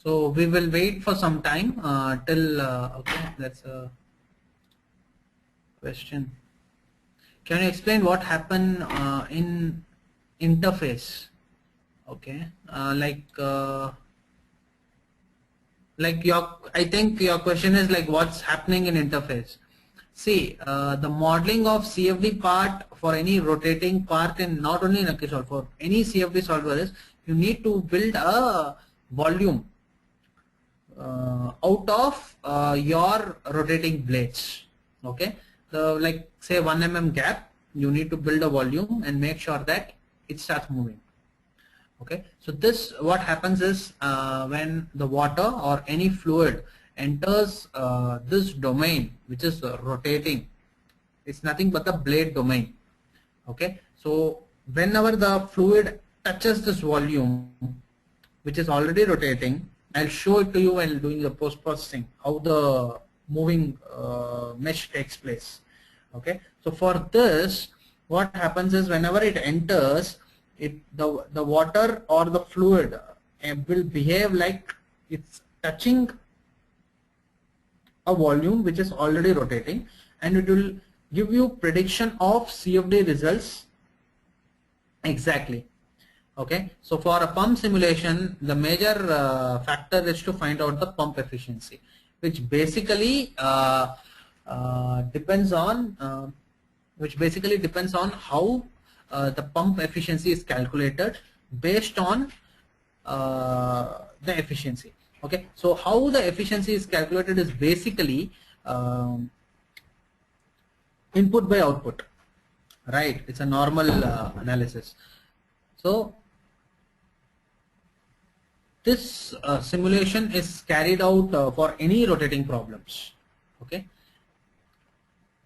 So we will wait for some time till, okay, that's a question. Can you explain what happened in interface? Okay, I think your question is like what's happening in interface. See, the modeling of CFD part for any rotating part, in not only in Akisol, for any CFD solver is you need to build a volume out of your rotating blades. Okay, so like say 1 mm gap, you need to build a volume and make sure that it starts moving. Okay, so this, what happens is when the water or any fluid enters this domain which is rotating, it's nothing but the blade domain. Okay, so whenever the fluid touches this volume which is already rotating, I'll show it to you while doing the post-processing how the moving mesh takes place. Okay, so for this, what happens is whenever it enters, the water or the fluid will behave like it's touching a volume which is already rotating, and it will give you prediction of CFD results exactly. Okay, so for a pump simulation, the major factor is to find out the pump efficiency, which basically depends on how the pump efficiency is calculated based on the efficiency. Okay, so how the efficiency is calculated is basically input by output, right? It's a normal analysis. So this simulation is carried out for any rotating problems. Okay,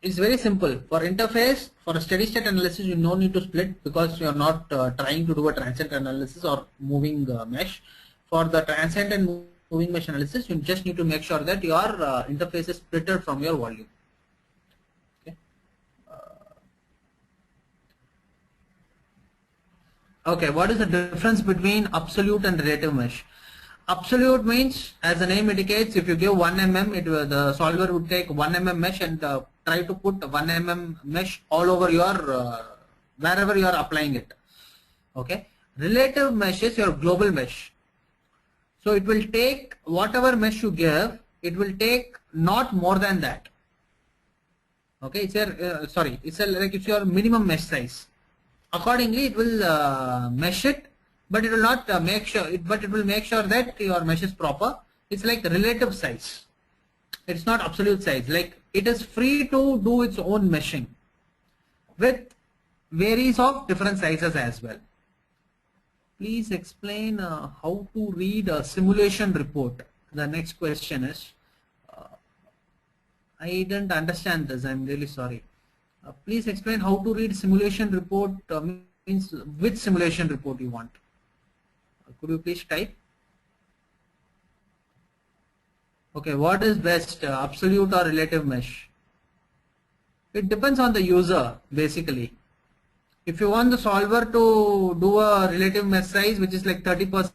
it's very simple. For interface, for a steady state analysis, you no need to split because you are not trying to do a transient analysis or moving mesh. For the transient and moving mesh analysis, you just need to make sure that your interface is splitted from your volume. Okay. Okay, what is the difference between absolute and relative mesh? Absolute means, as the name indicates, if you give 1 mm, the solver would take 1 mm mesh and try to put 1 mm mesh all over your wherever you are applying it. Okay. Relative mesh is your global mesh. So it will take whatever mesh you give, it will take not more than that. Okay, it's it's your minimum mesh size. Accordingly, it will mesh it, but it will not make sure. But it will make sure that your mesh is proper. It's like the relative size. It's not absolute size. Like it is free to do its own meshing with varies of different sizes as well. Please explain how to read a simulation report. The next question is, I didn't understand this. I'm really sorry. Please explain how to read simulation report, means which simulation report you want. Could you please type? Okay, what is best, absolute or relative mesh? It depends on the user basically. If you want the solver to do a relative mesh size which is like 30%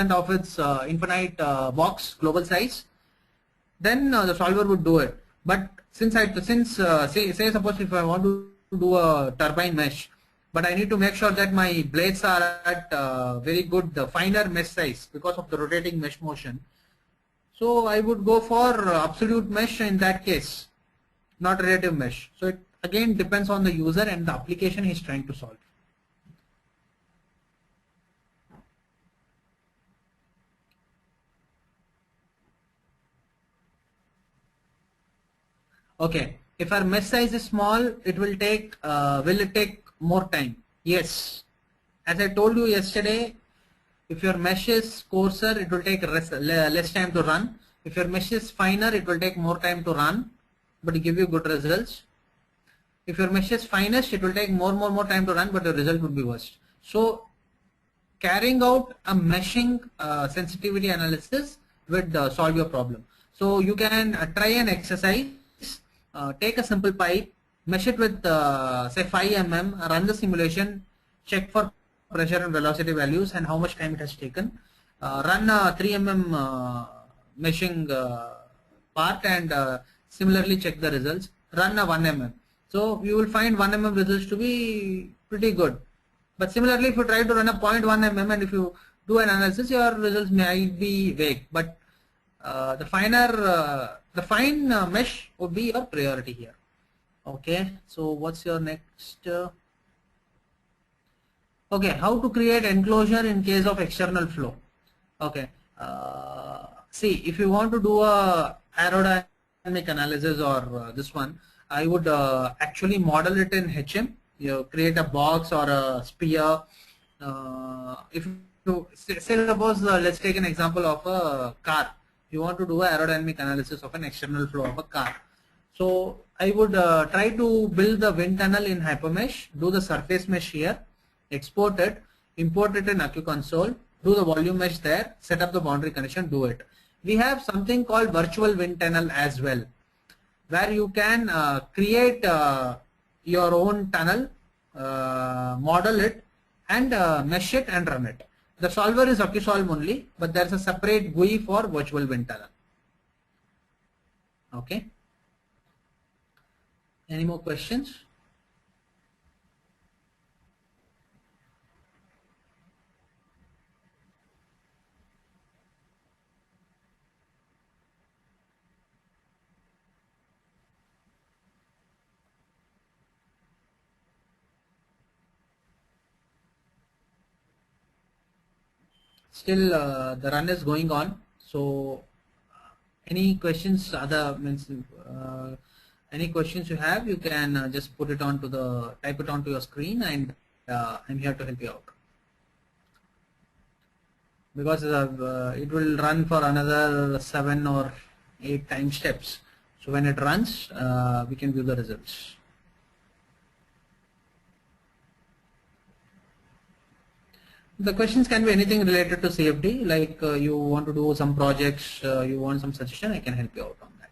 of its infinite box global size, then the solver would do it. But since say suppose if I want to do a turbine mesh, but I need to make sure that my blades are at very good finer mesh size because of the rotating mesh motion. So I would go for absolute mesh in that case, not relative mesh. So it again depends on the user and the application he's trying to solve. Okay, if our mesh size is small, it will take, will it take more time? Yes. As I told you yesterday, if your mesh is coarser, it will take less time to run. If your mesh is finer, it will take more time to run, but it give you good results. If your mesh is finest, it will take more time to run, but the result would be worst. So carrying out a meshing sensitivity analysis would solve your problem. So you can try an exercise. Take a simple pipe, mesh it with say 5 mm, run the simulation, check for pressure and velocity values and how much time it has taken. Run a 3 mm meshing part and similarly check the results. Run a 1 mm. So you will find 1 mm results to be pretty good. But similarly, if you try to run a 0.1 mm and if you do an analysis, your results might be vague. But the fine mesh would be your priority here. Okay, so what's your next? Okay, how to create enclosure in case of external flow. Okay, see, if you want to do a aerodynamic analysis or this one, I would actually model it in HM. You create a box or a sphere. If you say suppose let's take an example of a car. You want to do an aerodynamic analysis of an external flow of a car. So I would try to build the wind tunnel in Hypermesh, do the surface mesh here, export it, import it in AccuConsole, do the volume mesh there, set up the boundary condition, do it. We have something called virtual wind tunnel as well, where you can create your own tunnel, model it and mesh it and run it. The solver is AccuSolve only, but there is a separate GUI for virtual wind tunnel. Okay. Any more questions? still the run is going on. So any questions, any questions you have, you can just put it onto the, type it onto your screen, and I'm here to help you out. Because it will run for another 7 or 8 time steps. So when it runs, we can view the results. The questions can be anything related to CFD, like you want to do some projects, you want some suggestion, I can help you out on that.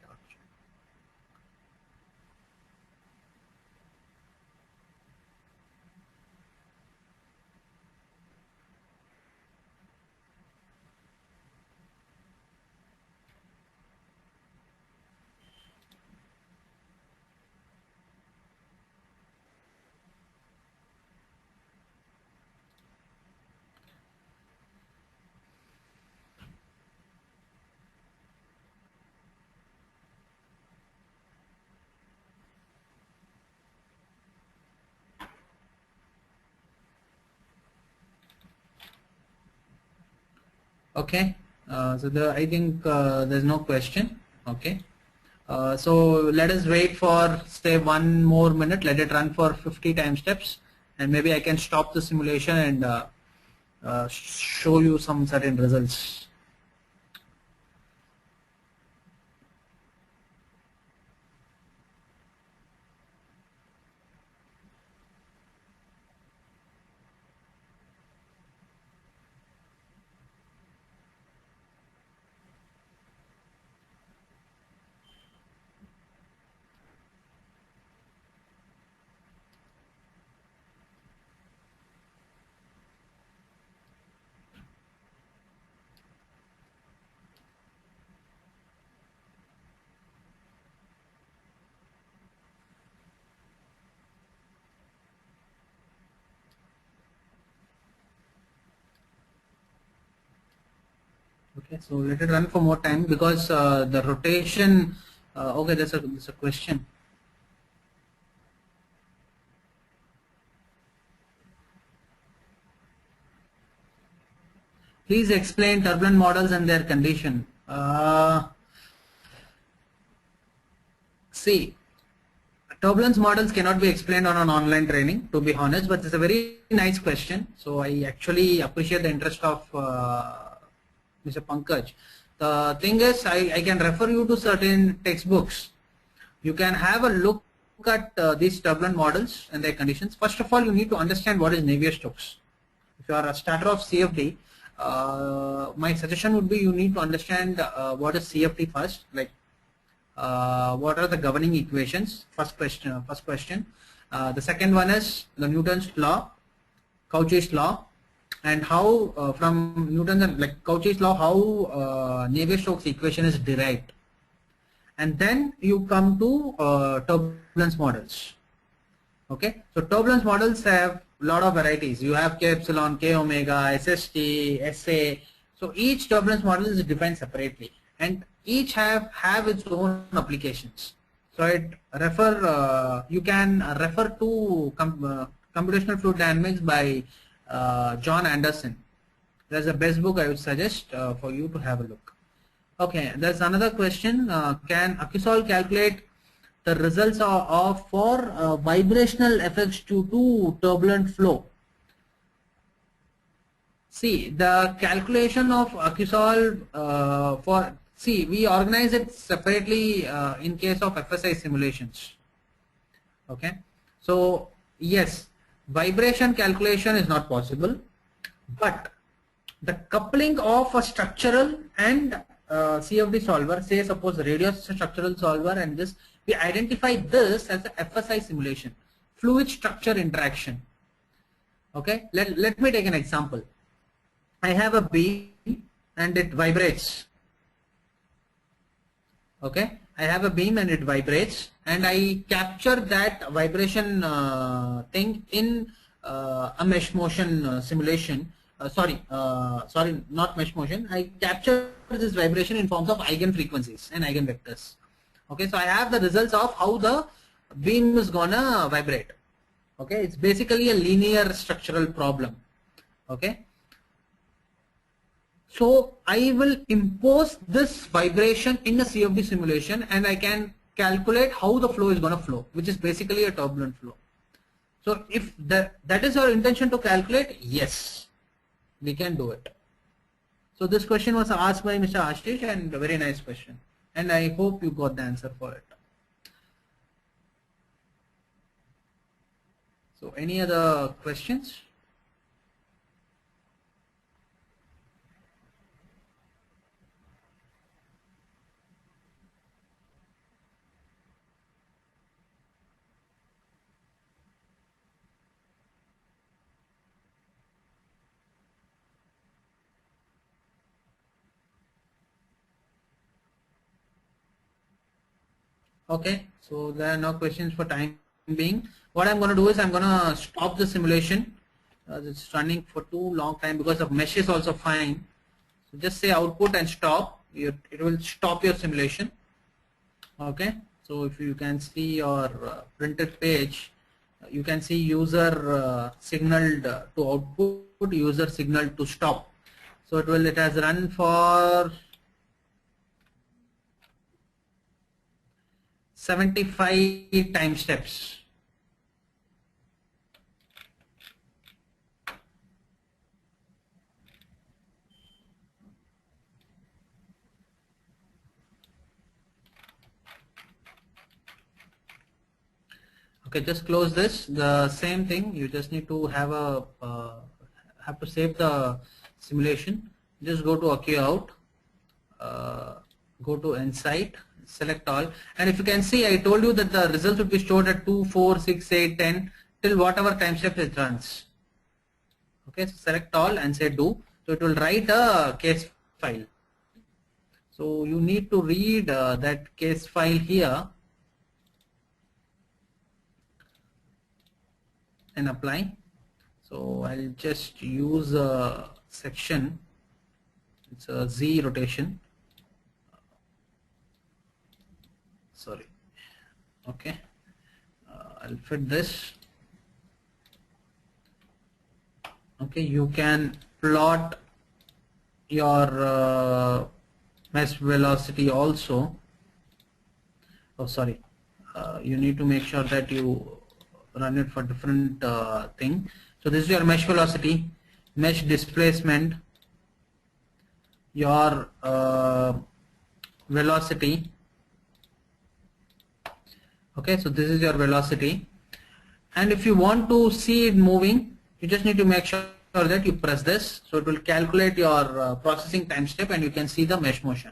Okay, so I think there's no question. Okay, so let us wait for, say, 1 more minute. Let it run for 50 time steps, and maybe I can stop the simulation and show you some certain results. Okay, so let it run for more time, because the rotation. Okay, there's a question. Please explain turbulent models and their condition. See, turbulence models cannot be explained on an online training, to be honest, but it's a very nice question. So I actually appreciate the interest of Mr. Pankaj. The thing is, I can refer you to certain textbooks. You can have a look at these turbulent models and their conditions. First of all, you need to understand what is Navier-Stokes. If you are a starter of CFD, my suggestion would be you need to understand what is CFD first, like what are the governing equations. First question. The second one is the Newton's law, Cauchy's law, and how from Newton's and like Cauchy's law, how Navier-Stokes equation is derived. And then you come to turbulence models. Okay, so turbulence models have a lot of varieties. You have K epsilon, K omega, SST, SA. So each turbulence model is defined separately, and each have its own applications. So you can refer to computational fluid dynamics by John Anderson. That's the best book I would suggest for you to have a look. Okay, there's another question. Can Akisol calculate the results for vibrational effects due to turbulent flow? See, the calculation of Akisol we organize it separately in case of FSI simulations. Okay, so yes, vibration calculation is not possible, but the coupling of a structural and CFD solver, say suppose radio structural solver, and this, we identify this as a FSI simulation, fluid structure interaction. Okay, let me take an example. I have a beam and it vibrates. Okay, I have a beam and it vibrates, and I capture that vibration thing in a mesh motion simulation. Sorry, not mesh motion. I capture this vibration in forms of eigenfrequencies and eigenvectors. Okay, so I have the results of how the beam is gonna vibrate. Okay, it's basically a linear structural problem. Okay, So I will impose this vibration in a CFD simulation, and I can calculate how the flow is going to flow, which is basically a turbulent flow. So if that is our intention to calculate, yes, we can do it. So this question was asked by Mr. Ashish, and a very nice question, and I hope you got the answer for it. So any other questions? Okay, so there are no questions for time being. What I'm going to do is I'm going to stop the simulation. It's running for too long time because the mesh is also fine. So just say output and stop. It will stop your simulation. Okay, so if you can see your printed page, you can see user signaled to output, user signaled to stop. So it has run for 75 time steps. Okay, just close this. The same thing. You just need to have to save the simulation. Just go to OK out. Go to Insight. Select all. And if you can see, I told you that the results would be stored at 2, 4, 6, 8, 10 till whatever time step it runs. Okay, so select all and say do. So it will write a case file. So you need to read that case file here and apply. So I'll just use a section. It's a Z rotation. Sorry. Okay. I'll fit this. Okay, you can plot your mesh velocity also. Oh, sorry. You need to make sure that you run it for different thing. So this is your mesh velocity, mesh displacement, your velocity. Okay, so this is your velocity, and if you want to see it moving, you just need to make sure that you press this, so it will calculate your processing time step, and you can see the mesh motion.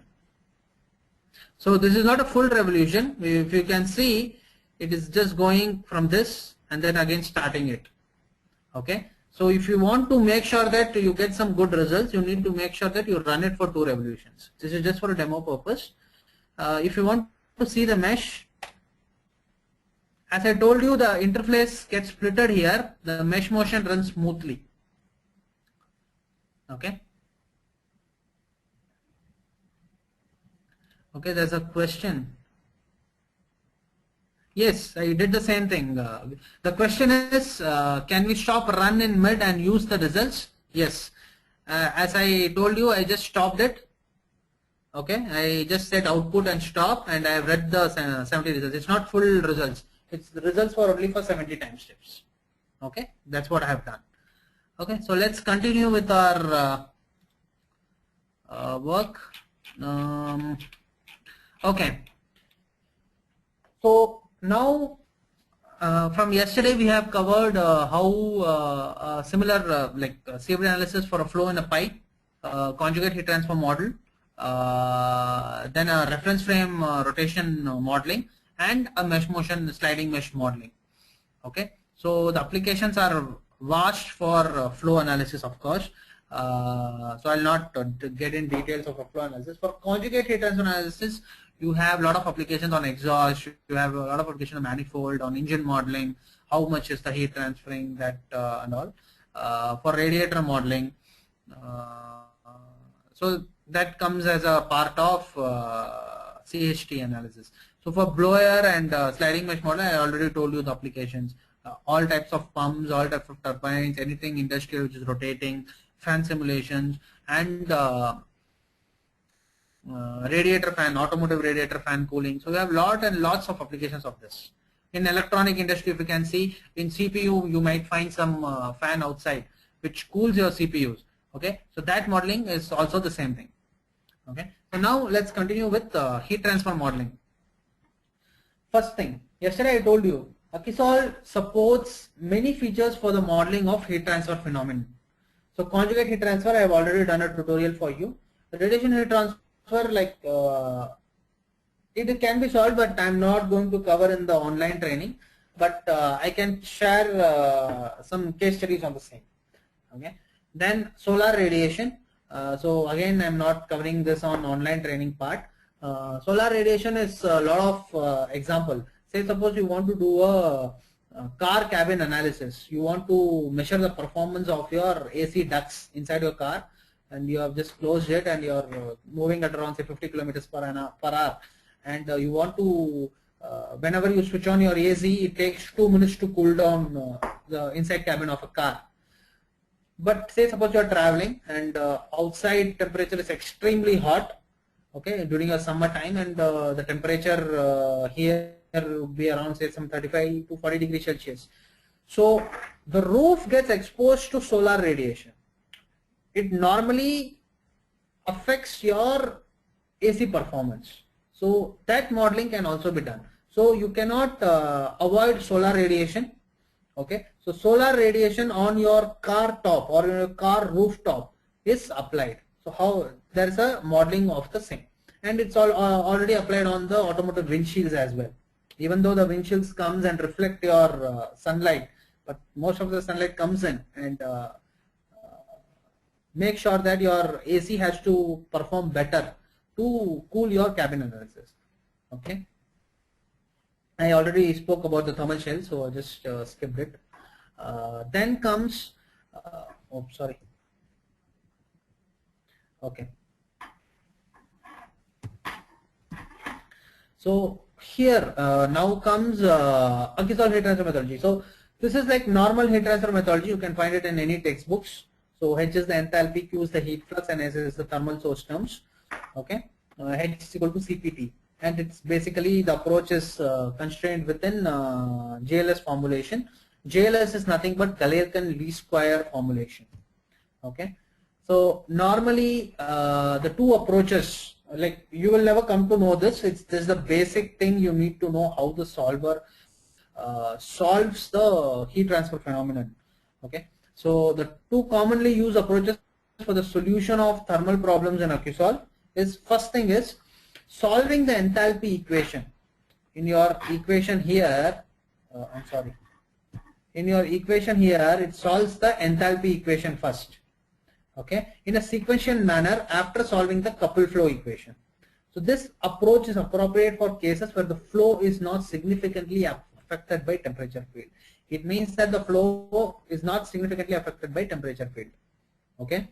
So this is not a full revolution. If you can see, it is just going from this and then again starting it. Okay, so if you want to make sure that you get some good results, you need to make sure that you run it for 2 revolutions. This is just for a demo purpose. If you want to see the mesh, as I told you, the interface gets splitted here. The mesh motion runs smoothly. Okay. Okay, there's a question. Yes, I did the same thing. The question is, can we stop run in mid and use the results? Yes. As I told you, I just stopped it. Okay, I just said output and stop, and I have read the 70 results. It's not full results. It's the results for only for 70 time steps. Okay, that's what I have done. Okay, so let's continue with our work. Okay, so now from yesterday we have covered how similar CFD analysis for a flow in a pipe, conjugate heat transfer model, then a reference frame rotation modeling, and a mesh motion sliding mesh modeling. Okay, so the applications are vast for flow analysis, of course. So I'll not get in details of a flow analysis. For conjugate heat transfer analysis, you have a lot of applications on exhaust, you have a lot of applications on manifold, on engine modeling, how much is the heat transferring, that and all. For radiator modeling, so that comes as a part of CHT analysis. So for blower and sliding mesh model, I already told you the applications. All types of pumps, all types of turbines, anything industrial which is rotating, fan simulations. and radiator fan, automotive radiator fan cooling. So we have lot and lots of applications of this. In electronic industry, if you can see, in CPU, you might find some fan outside which cools your CPUs. Okay, so that modeling is also the same thing. Okay, so now let's continue with heat transfer modeling. First thing, yesterday I told you, Akisol supports many features for the modeling of heat transfer phenomenon. So conjugate heat transfer, I have already done a tutorial for you. The radiation heat transfer, like it can be solved, but I'm not going to cover in the online training. But I can share some case studies on the same. Okay. Then solar radiation. So again, I'm not covering this on online training part. Solar radiation is a lot of example. Say suppose you want to do a car cabin analysis. You want to measure the performance of your AC ducts inside your car, and you have just closed it, and you're moving at around say 50 kilometers per hour, and you want to whenever you switch on your AC, it takes 2 minutes to cool down the inside cabin of a car. But say suppose you are traveling and outside temperature is extremely hot, okay, during a summer time, and the temperature here would be around say some 35 to 40 degrees Celsius. So the roof gets exposed to solar radiation. It normally affects your AC performance. So that modeling can also be done. So you cannot avoid solar radiation. Okay, so solar radiation on your car top or your car rooftop is applied. So how there is a modeling of the same, and it's all already applied on the automotive windshields as well. Even though the windshields comes and reflect your sunlight, but most of the sunlight comes in and make sure that your AC has to perform better to cool your cabin analysis. Okay. I already spoke about the thermal shell, so I just skipped it. Then comes, oh sorry. Okay. So here now comes Akisol heat transfer methodology. So this is like normal heat transfer methodology. You can find it in any textbooks. So H is the enthalpy, Q is the heat flux, and S is the thermal source terms. Okay. H is equal to CPT. And it's basically the approach is constrained within JLS formulation. JLS is nothing but Galerkin least square formulation. Okay, so normally the two approaches, like you will never come to know this. This is the basic thing you need to know, how the solver solves the heat transfer phenomenon. Okay, so the two commonly used approaches for the solution of thermal problems in Akisol is, first thing is solving the enthalpy equation. In your equation here, I'm sorry, in your equation here, it solves the enthalpy equation first, okay, in a sequential manner after solving the coupled flow equation. So this approach is appropriate for cases where the flow is not significantly affected by temperature field. It means that the flow is not significantly affected by temperature field. Okay,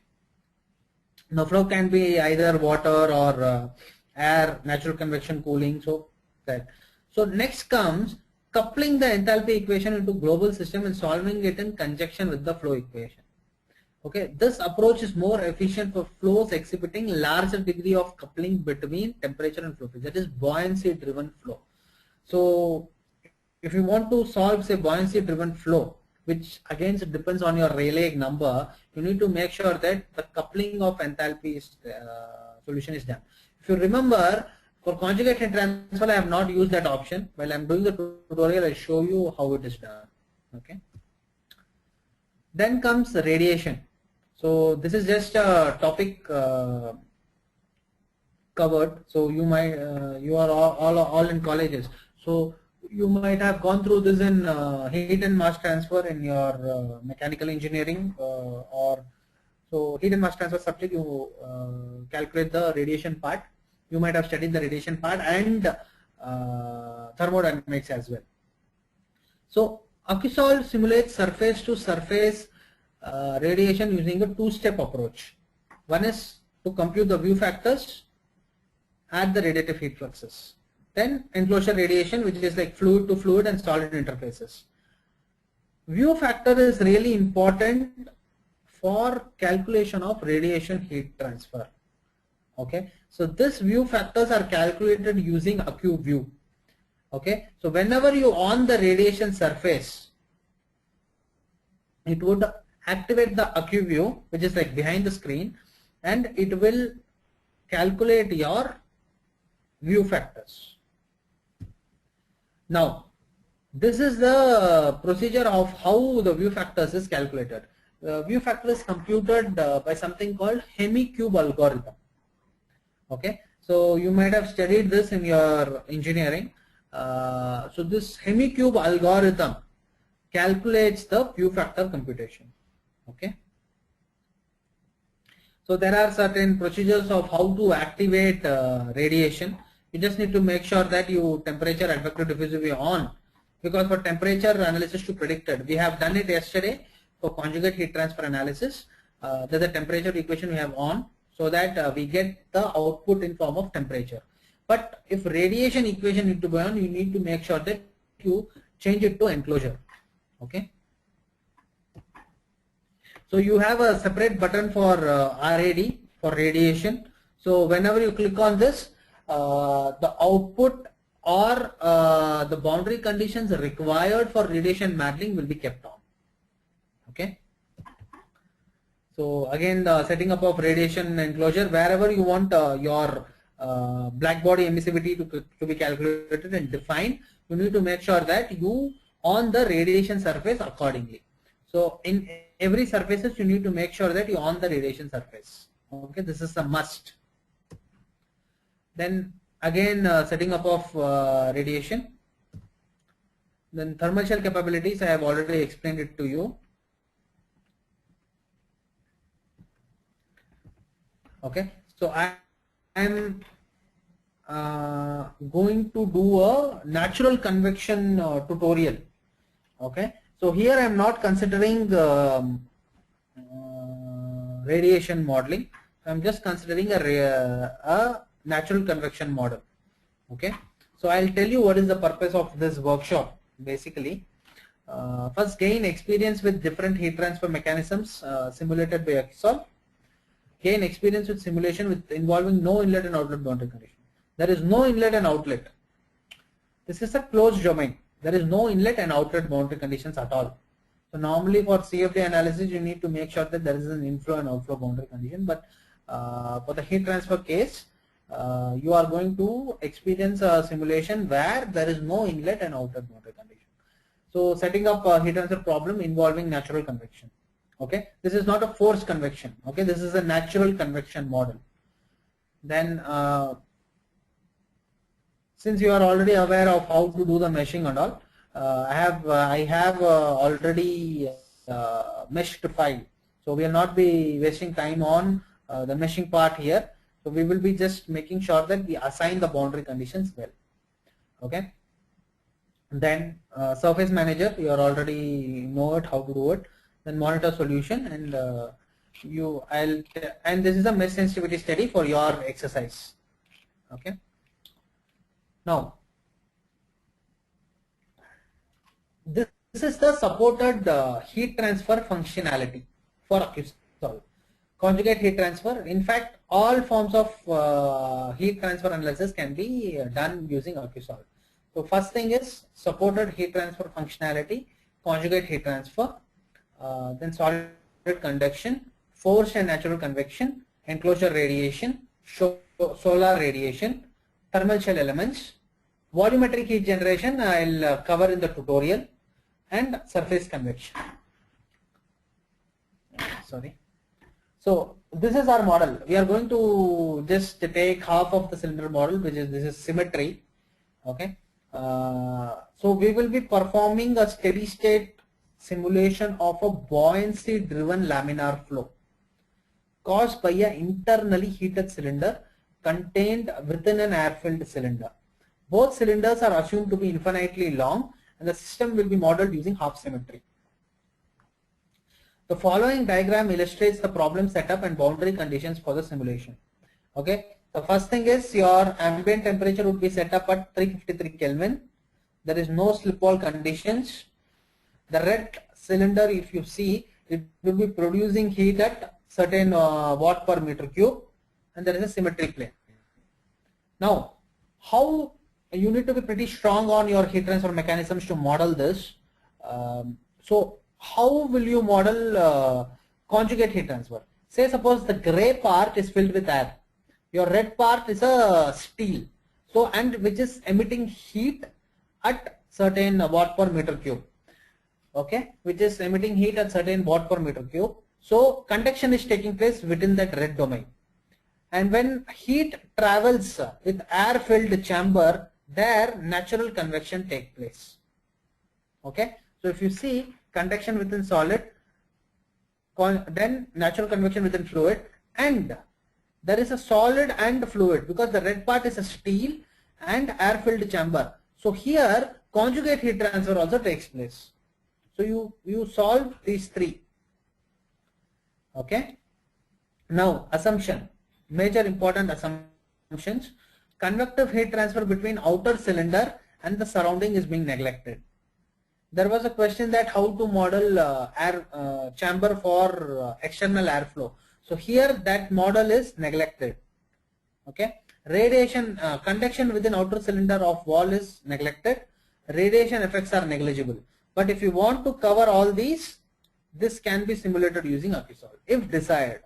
now flow can be either water or air, natural convection, cooling. So that. So next comes coupling the enthalpy equation into global system and solving it in conjunction with the flow equation. Okay, this approach is more efficient for flows exhibiting larger degree of coupling between temperature and flow, that is buoyancy driven flow. So if you want to solve say buoyancy driven flow, which again depends on your Rayleigh number, you need to make sure that the coupling of enthalpy is, solution is done. If you remember, for conjugate heat transfer, I have not used that option. While I am doing the tutorial, I show you how it is done. Okay. Then comes the radiation. So this is just a topic covered. So you might you are all in colleges. So you might have gone through this in heat and mass transfer in your mechanical engineering or so heat and mass transfer subject. You calculate the radiation part. You might have studied the radiation part and thermodynamics as well. So Akisol simulates surface to surface radiation using a two-step approach. One is to compute the view factors at the radiative heat fluxes. Then enclosure radiation, which is like fluid to fluid and solid interfaces. View factor is really important for calculation of radiation heat transfer. Okay, so this view factors are calculated using AccuView. Okay, so whenever you on the radiation surface, it would activate the AccuView, which is like behind the screen, and it will calculate your view factors. Now, this is the procedure of how the view factors is calculated. The view factor is computed by something called Hemi-Cube algorithm. Okay, so you might have studied this in your engineering. So this Hemi-Cube algorithm calculates the view factor computation. Okay, so there are certain procedures of how to activate radiation. You just need to make sure that you temperature advective diffusivity on, because for temperature analysis to predict it, we have done it yesterday for conjugate heat transfer analysis. There's a temperature equation we have on, so that we get the output in form of temperature. But if radiation equation need to be on, you need to make sure that you change it to enclosure. Okay, so you have a separate button for RAD, for radiation. So whenever you click on this, the output or the boundary conditions required for radiation modeling will be kept on. Okay, so again, the setting up of radiation enclosure, wherever you want your black body emissivity to be calculated and defined, you need to make sure that you on the radiation surface accordingly. So in every surfaces, you need to make sure that you on the radiation surface. Okay, this is a must. Then again, setting up of radiation. Then thermal shell capabilities, I have already explained it to you. Okay, so I am going to do a natural convection tutorial. Okay, so here I am not considering radiation modeling. I am just considering a natural convection model. Okay, so I'll tell you what is the purpose of this workshop. Basically, first, gain experience with different heat transfer mechanisms simulated by AccuSolve. Gain experience with simulation with involving no inlet and outlet boundary condition. There is no inlet and outlet. This is a closed domain. There is no inlet and outlet boundary conditions at all. So normally for CFD analysis, you need to make sure that there is an inflow and outflow boundary condition. But for the heat transfer case, you are going to experience a simulation where there is no inlet and outlet boundary condition. So setting up a heat transfer problem involving natural convection. Okay, this is not a forced convection. Okay, this is a natural convection model. Then since you are already aware of how to do the meshing and all, I have already meshed file. So we will not be wasting time on the meshing part here. So we will be just making sure that we assign the boundary conditions well. Okay. Then surface manager, you already know it, how to do it. Then monitor solution, and and this is a mesh sensitivity study for your exercise. Okay. Now, this is the supported heat transfer functionality for AccuSolve. Conjugate heat transfer. In fact, all forms of heat transfer analysis can be done using AccuSolve. So first thing is supported heat transfer functionality, conjugate heat transfer, then solid conduction, forced and natural convection, enclosure radiation, solar radiation, thermal shell elements, volumetric heat generation I'll cover in the tutorial, and surface convection. Sorry. So this is our model. We are going to just take half of the cylinder model, which is this is symmetry. Okay. So we will be performing a steady state simulation of a buoyancy driven laminar flow caused by an internally heated cylinder contained within an air-filled cylinder. Both cylinders are assumed to be infinitely long, and the system will be modeled using half symmetry. The following diagram illustrates the problem setup and boundary conditions for the simulation. Okay, the first thing is your ambient temperature would be set up at 353 Kelvin. There is no slip wall conditions. The red cylinder, if you see, it will be producing heat at certain watt per meter cube, and there is a symmetry plane. Now, how you need to be pretty strong on your heat transfer mechanisms to model this. So how will you model conjugate heat transfer? Say suppose the gray part is filled with air, your red part is a steel, so and which is emitting heat at certain watt per meter cube, okay, which is emitting heat at certain watt per meter cube. So conduction is taking place within that red domain, and when heat travels with air filled chamber, there natural convection take place. Okay, so if you see conduction within solid, then natural convection within fluid, and there is a solid and fluid because the red part is a steel and air filled chamber. So here conjugate heat transfer also takes place. So you solve these three. Okay, now assumption, major important assumptions. Convective heat transfer between outer cylinder and the surrounding is being neglected. There was a question that how to model air chamber for external airflow. So here that model is neglected. Okay, radiation conduction within outer cylinder of wall is neglected. Radiation effects are negligible. But if you want to cover all these, this can be simulated using AccuSolve if desired.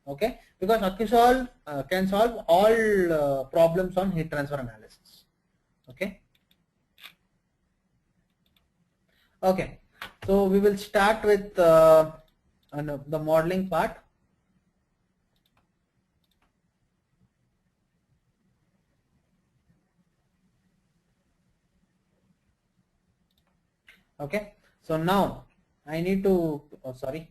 Okay, because AccuSolve can solve all problems on heat transfer analysis. Okay. Okay, so we will start with the modeling part. Okay, so now I need to, oh, sorry.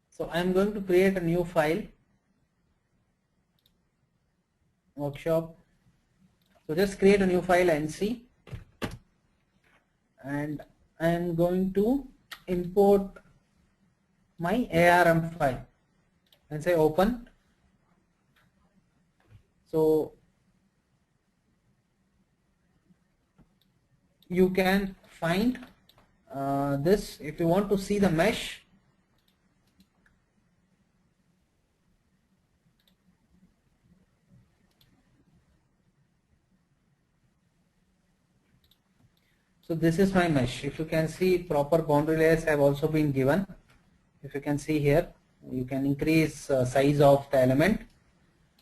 So I am going to create a new file, workshop. So just create a new file NC, and I am going to import my ARM file and say open. So you can find this if you want to see the mesh. So this is my mesh. If you can see, proper boundary layers have also been given. If you can see here, you can increase size of the element.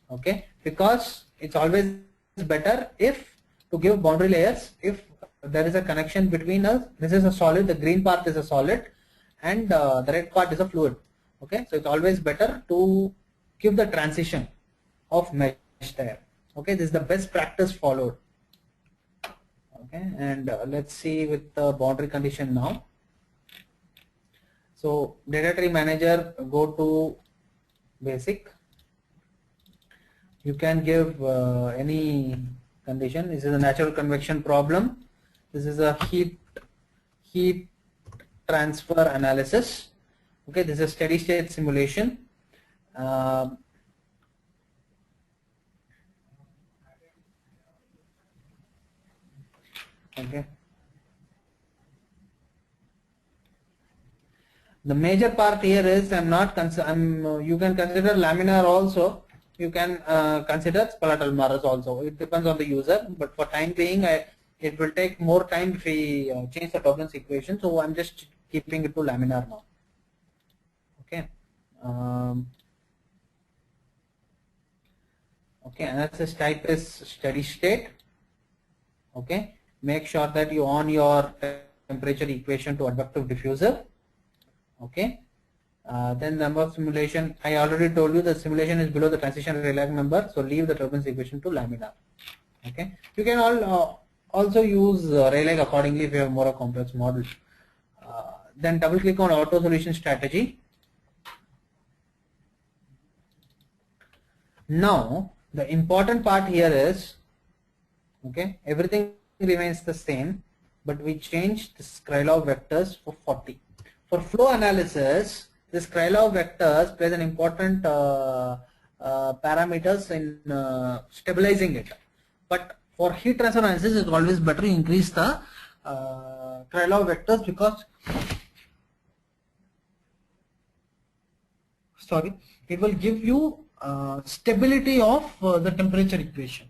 Okay, because it's always better if to give boundary layers if there is a connection between us. This is a solid, the green part is a solid, and the red part is a fluid. Okay, so it's always better to give the transition of mesh there. Okay, this is the best practice followed. Okay, and let's see with the boundary condition now. So data tree manager, go to basic. You can give any condition. This is a natural convection problem. This is a heat transfer analysis. Okay, this is a steady state simulation. Okay. The major part here is you can consider laminar also. You can consider Spalatal Maras also. It depends on the user, but for time being, it will take more time if we change the turbulence equation. So I'm just keeping it to laminar now. Okay. Okay, analysis type is steady state. Okay. Make sure that you on your temperature equation to adductive diffuser. Okay, then number of simulation, I already told you the simulation is below the transition Rayleigh number, so leave the turbulence equation to laminar. Okay, you can also use Rayleigh accordingly if you have more complex models. Then double click on auto solution strategy. Now the important part here is, okay, everything remains the same, but we change the Krylov vectors for 40. For flow analysis, this Krylov vectors plays an important parameters in stabilizing it. But for heat transfer analysis, it's always better to increase the Krylov vectors, because it will give you stability of the temperature equation.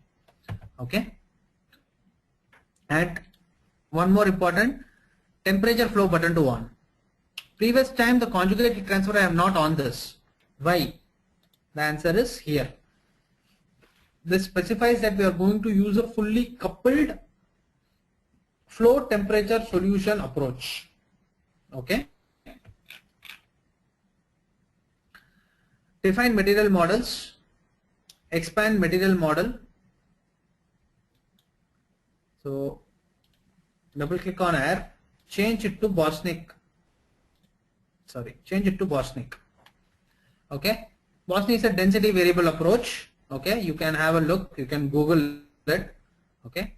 Okay. And one more important, temperature flow button to on. Previous time the conjugate heat transfer I have not on this. Why? The answer is here. This specifies that we are going to use a fully coupled flow temperature solution approach. Okay. Define material models, expand material model. So double click on air, change it to Bosnick. Change it to Bosnick. Okay. Bosnick is a density variable approach. Okay. You can have a look. You can Google it. Okay.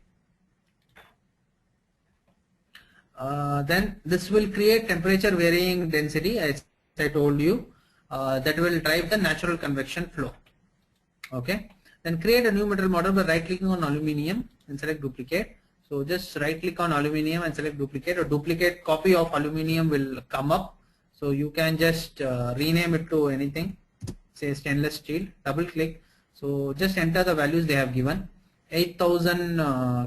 Then this will create temperature varying density, as I told you, that will drive the natural convection flow. Okay. Then create a new material model by right clicking on aluminium and select duplicate. So just right click on aluminium and select duplicate. A duplicate copy of aluminium will come up. So you can just rename it to anything, say stainless steel. Double click. So just enter the values they have given. 8000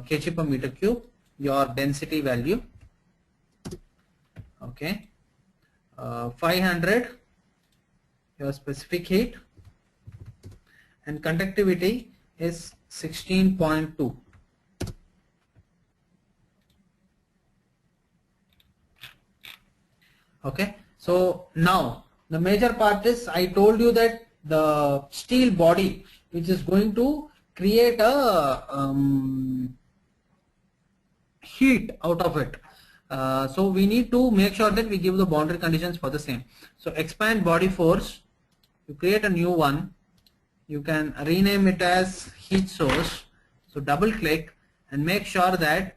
kg per meter cube, your density value. Okay. 500 your specific heat, and conductivity is 16.2. Okay. So now the major part is, I told you that the steel body which is going to create a heat out of it. So we need to make sure that we give the boundary conditions for the same. So expand body force, you create a new one, you can rename it as heat source. So double click and make sure that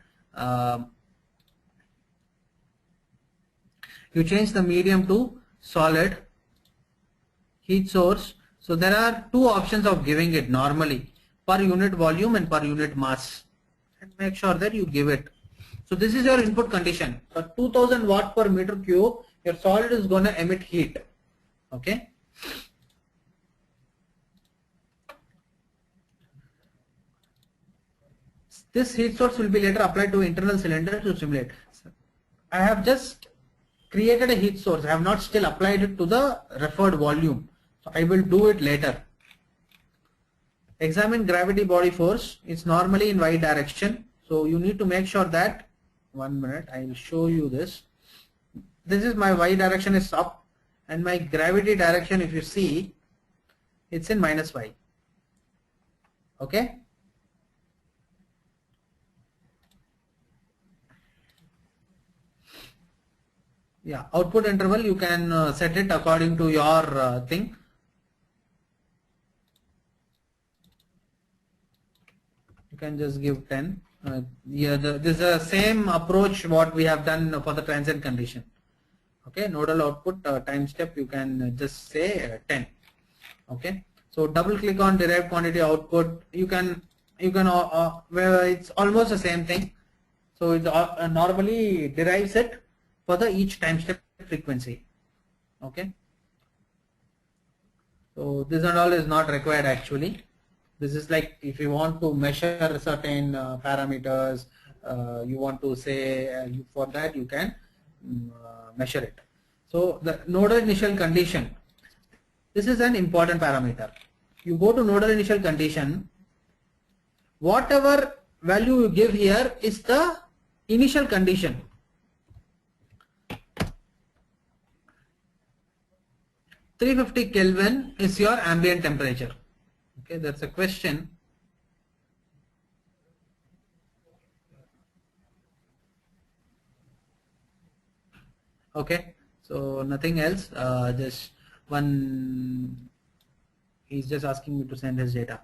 you change the medium to solid, heat source. So there are two options of giving it normally, per unit volume and per unit mass, and make sure that you give it. So this is your input condition. For 2000 watt per meter cube, your solid is going to emit heat. Okay. This heat source will be later applied to internal cylinder to simulate. I have just created a heat source. I have not still applied it to the referred volume. So I will do it later. Examine gravity body force. It's normally in y direction. So you need to make sure that, 1 minute, I will show you this. This is my y direction is up, and my gravity direction, if you see, it's in minus y. Okay. Yeah, output interval you can set it according to your thing. You can just give 10. Yeah, this is the same approach what we have done for the transient condition. Okay, nodal output time step, you can just say 10. Okay, so double click on derived quantity output. You can where it's almost the same thing. So it normally derives it for the each time step frequency. Okay, so this and all is not required actually. This is like if you want to measure certain parameters, you want to say for that you can measure it. So the nodal initial condition, this is an important parameter. You go to nodal initial condition, whatever value you give here is the initial condition. (350 Kelvin is your ambient temperature. Okay, that's a question. Okay, so nothing else, just one, he's just asking me to send his data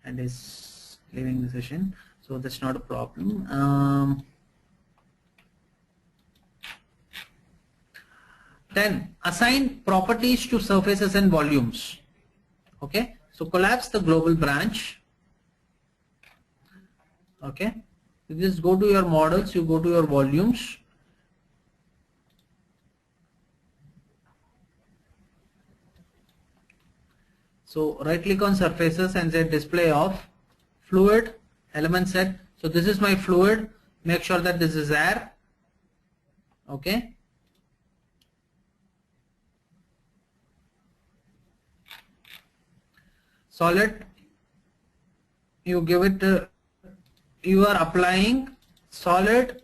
and is leaving the session, so that's not a problem. Then assign properties to surfaces and volumes. Okay, so collapse the global branch. Okay, you just go to your models, you go to your volumes. So right click on surfaces and say display of fluid element set. So this is my fluid. Make sure that this is air. Okay. Solid, you give it, you are applying solid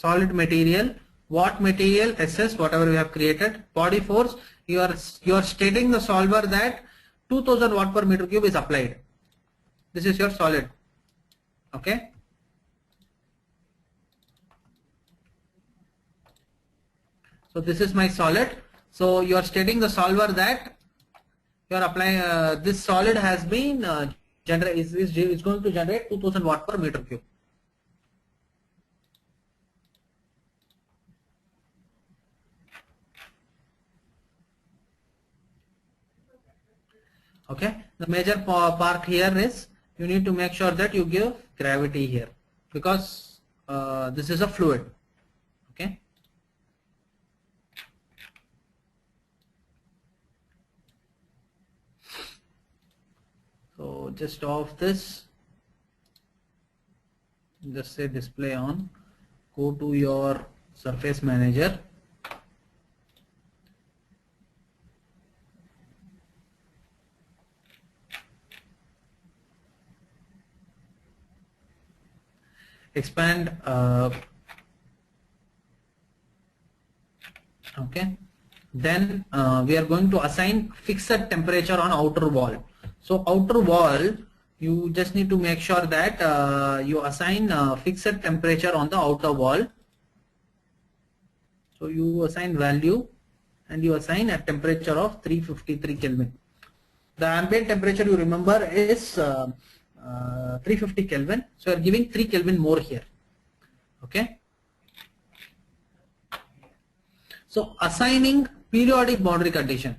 material. What material? SS, whatever we have created. Body force, you are stating the solver that 2000 watt per meter cube is applied. This is your solid. Okay. So this is my solid. So you are stating the solver that you are applying this solid has been is going to generate 2000 watt per meter cube. Okay, the major part here is you need to make sure that you give gravity here because this is a fluid. Okay. So just off this, just say display on, go to your surface manager. Expand, okay. Then we are going to assign fixed temperature on outer wall. So outer wall, you just need to make sure that you assign fixed temperature on the outer wall. So you assign value and you assign a temperature of 353 Kelvin. The ambient temperature, you remember, is 350 Kelvin. So you are giving 3 Kelvin more here. Okay. So assigning periodic boundary condition.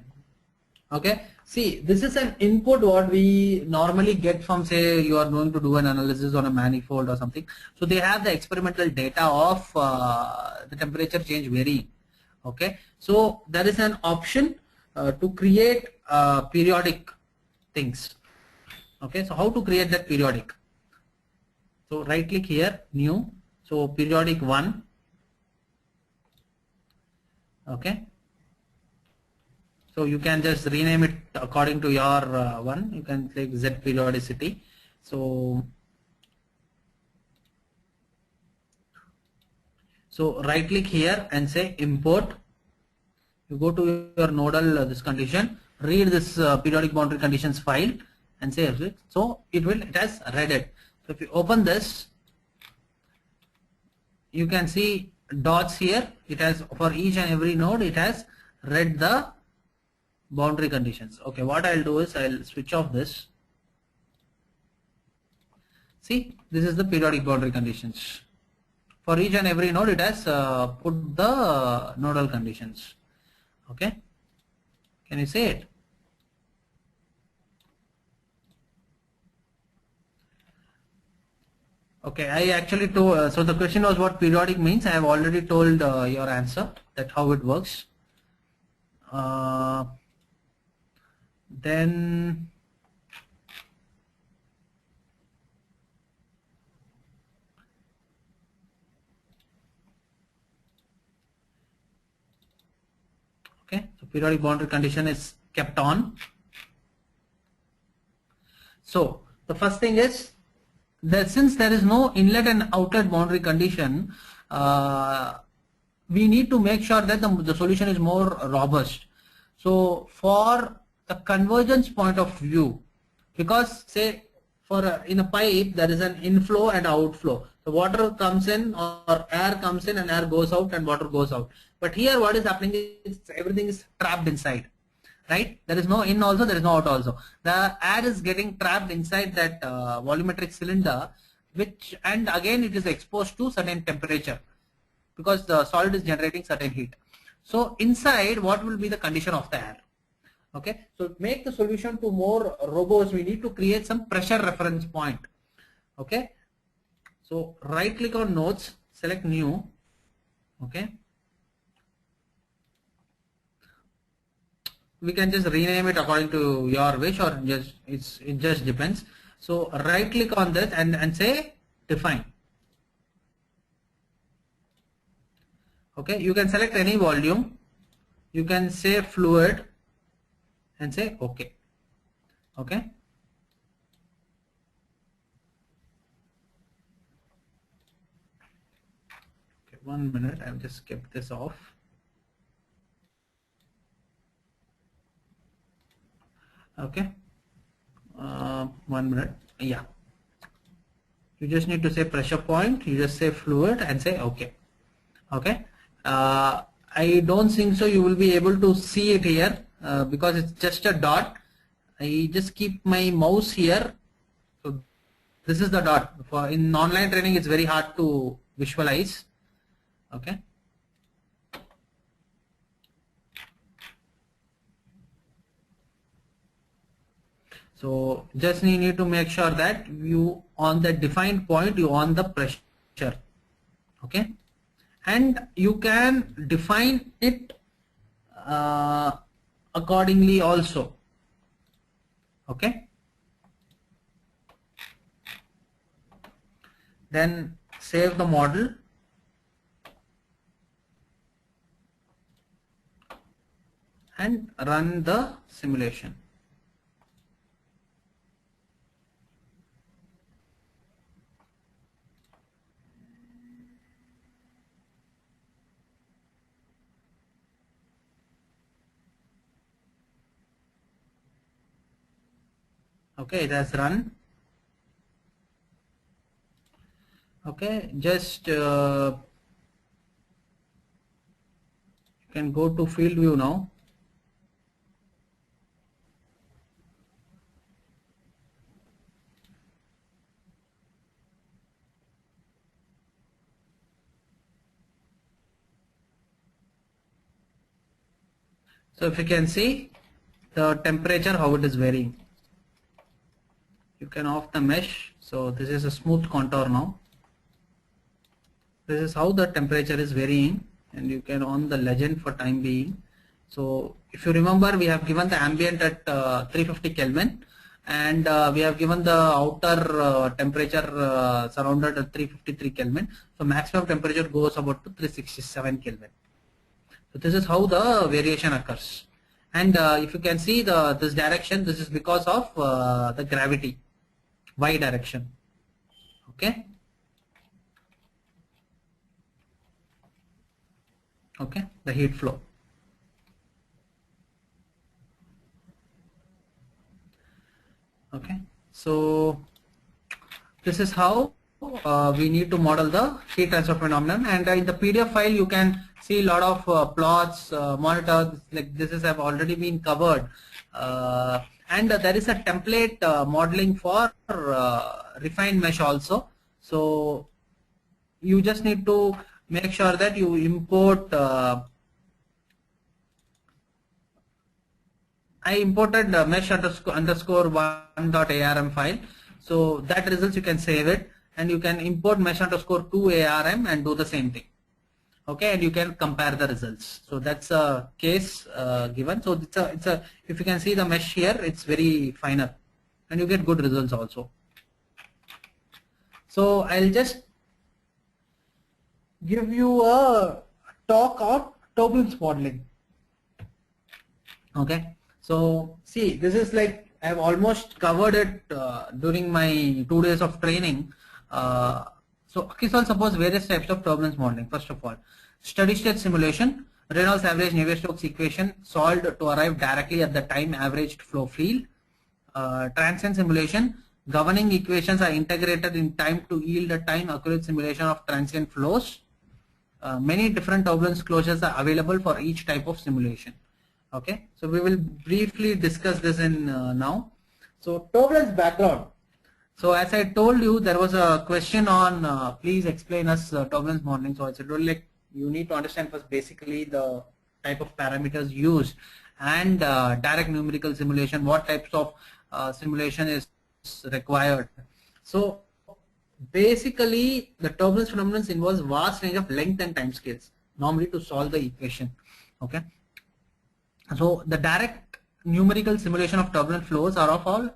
Okay. See, this is an input what we normally get from, say, you are going to do an analysis on a manifold or something. So they have the experimental data of the temperature change varying. Okay. So there is an option to create periodic things. Okay. So how to create that periodic? So right click here, new. So periodic 1. Okay. So you can just rename it according to your one. You can click Z periodicity. So right click here and say import. You go to your nodal this condition, read this periodic boundary conditions file and say exit. So it has read it. So if you open this, you can see dots here. It has, for each and every node, it has read the boundary conditions. Okay, what I'll do is I'll switch off this. See, this is the periodic boundary conditions. For each and every node, it has put the nodal conditions. Okay, can you see it? Okay, I actually told, so the question was what periodic means. I have already told your answer, that how it works. Then okay, so periodic boundary condition is kept on. So the first thing is that since there is no inlet and outlet boundary condition, we need to make sure that the solution is more robust. So for the convergence point of view, because say for in a pipe there is an inflow and outflow. The water comes in or air comes in and air goes out and water goes out. But here what is happening is everything is trapped inside, right? There is no in also, there is no out also. The air is getting trapped inside that volumetric cylinder, which, and again it is exposed to certain temperature. because the solid is generating certain heat. So inside, what will be the condition of the air? Okay, so to make the solution to more robust, we need to create some pressure reference point. Okay, so right click on nodes, select new. Okay, we can just rename it according to your wish, or just it just depends. So right click on this and say define. Okay, you can select any volume, you can say fluid and say okay. Okay, okay, 1 minute, I've just kept this off. Okay, 1 minute. Yeah, you just need to say pressure point, you just say fluid and say okay. Okay, I don't think so you will be able to see it here because it's just a dot. I just keep my mouse here, so this is the dot. For in online training it's very hard to visualize. Okay, so just you need to make sure that you on the defined point you on the pressure. Okay, and you can define it accordingly also. Okay, then save the model and run the simulation. Okay, it has run. Okay, just you can go to field view now. So if you can see the temperature, how it is varying. You can off the mesh. So this is a smooth contour now. This is how the temperature is varying, and you can on the legend for time being. So if you remember, we have given the ambient at 350 Kelvin, and we have given the outer temperature surrounded at 353 Kelvin. So maximum temperature goes about to 367 Kelvin. So this is how the variation occurs. And if you can see this direction, this is because of the gravity, y direction. Okay. Okay, the heat flow. Okay, so this is how we need to model the heat transfer phenomenon, and in the PDF file you can see a lot of plots, monitors, like this is have already been covered, and there is a template modeling for refined mesh also. So you just need to make sure that you import. I imported mesh underscore 1.arm file, so that results you can save it, and you can import mesh underscore 2.arm and do the same thing. Okay, and you can compare the results. So that's a case given. So it's a if you can see the mesh here, it's very finer, and you get good results also. So I'll just give you a talk on turbulence modeling. Okay. So see, this is like I've almost covered it during my 2 days of training. So suppose various types of turbulence modeling. First of all, steady state simulation, Reynolds average Navier-Stokes equation solved to arrive directly at the time averaged flow field. Transient simulation, governing equations are integrated in time to yield a time accurate simulation of transient flows. Many different turbulence closures are available for each type of simulation. Okay, so we will briefly discuss this in now. So turbulence background. So as I told you, there was a question on please explain us turbulence modeling. So I said, well, like You need to understand first basically the type of parameters used and direct numerical simulation, what types of simulation is required. So basically the turbulence phenomenon involves vast range of length and time scales normally to solve the equation. Okay, so the direct numerical simulation of turbulent flows are of all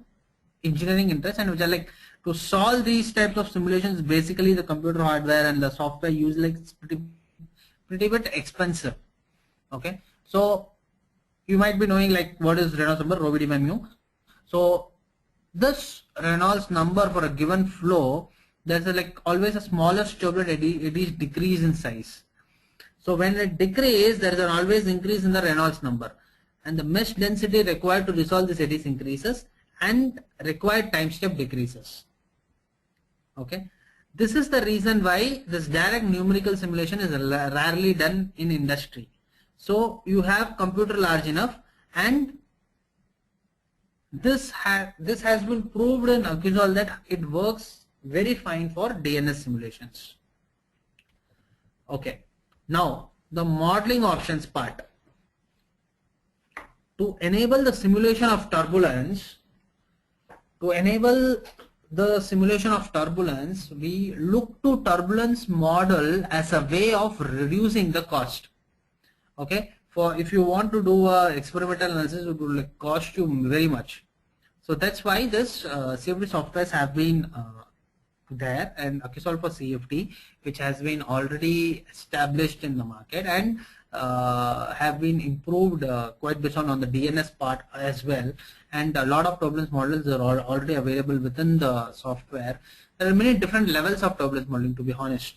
engineering interest, and which are like to solve these types of simulations, basically the computer hardware and the software used like pretty bit expensive. Okay, so you might be knowing like what is Reynolds number, rho v d by mu. So this Reynolds number for a given flow, there's a, like always a smallest turbulent eddies decrease in size. So when it decreases, there is an always increase in the Reynolds number, and the mesh density required to resolve this eddies increases and required time step decreases. Okay, this is the reason why this direct numerical simulation is rarely done in industry. So you have computer large enough, and this has been proved in Akisol that it works very fine for DNS simulations. Okay, now the modeling options part. To enable the simulation of turbulence, we look to turbulence model as a way of reducing the cost. Okay, for if you want to do a experimental analysis, it will like cost you very much. So that's why this CFD softwares have been there, and Akisol for CFD, which has been already established in the market and have been improved quite based on the DNS part as well, and a lot of turbulence models are already available within the software. There are many different levels of turbulence modeling, to be honest.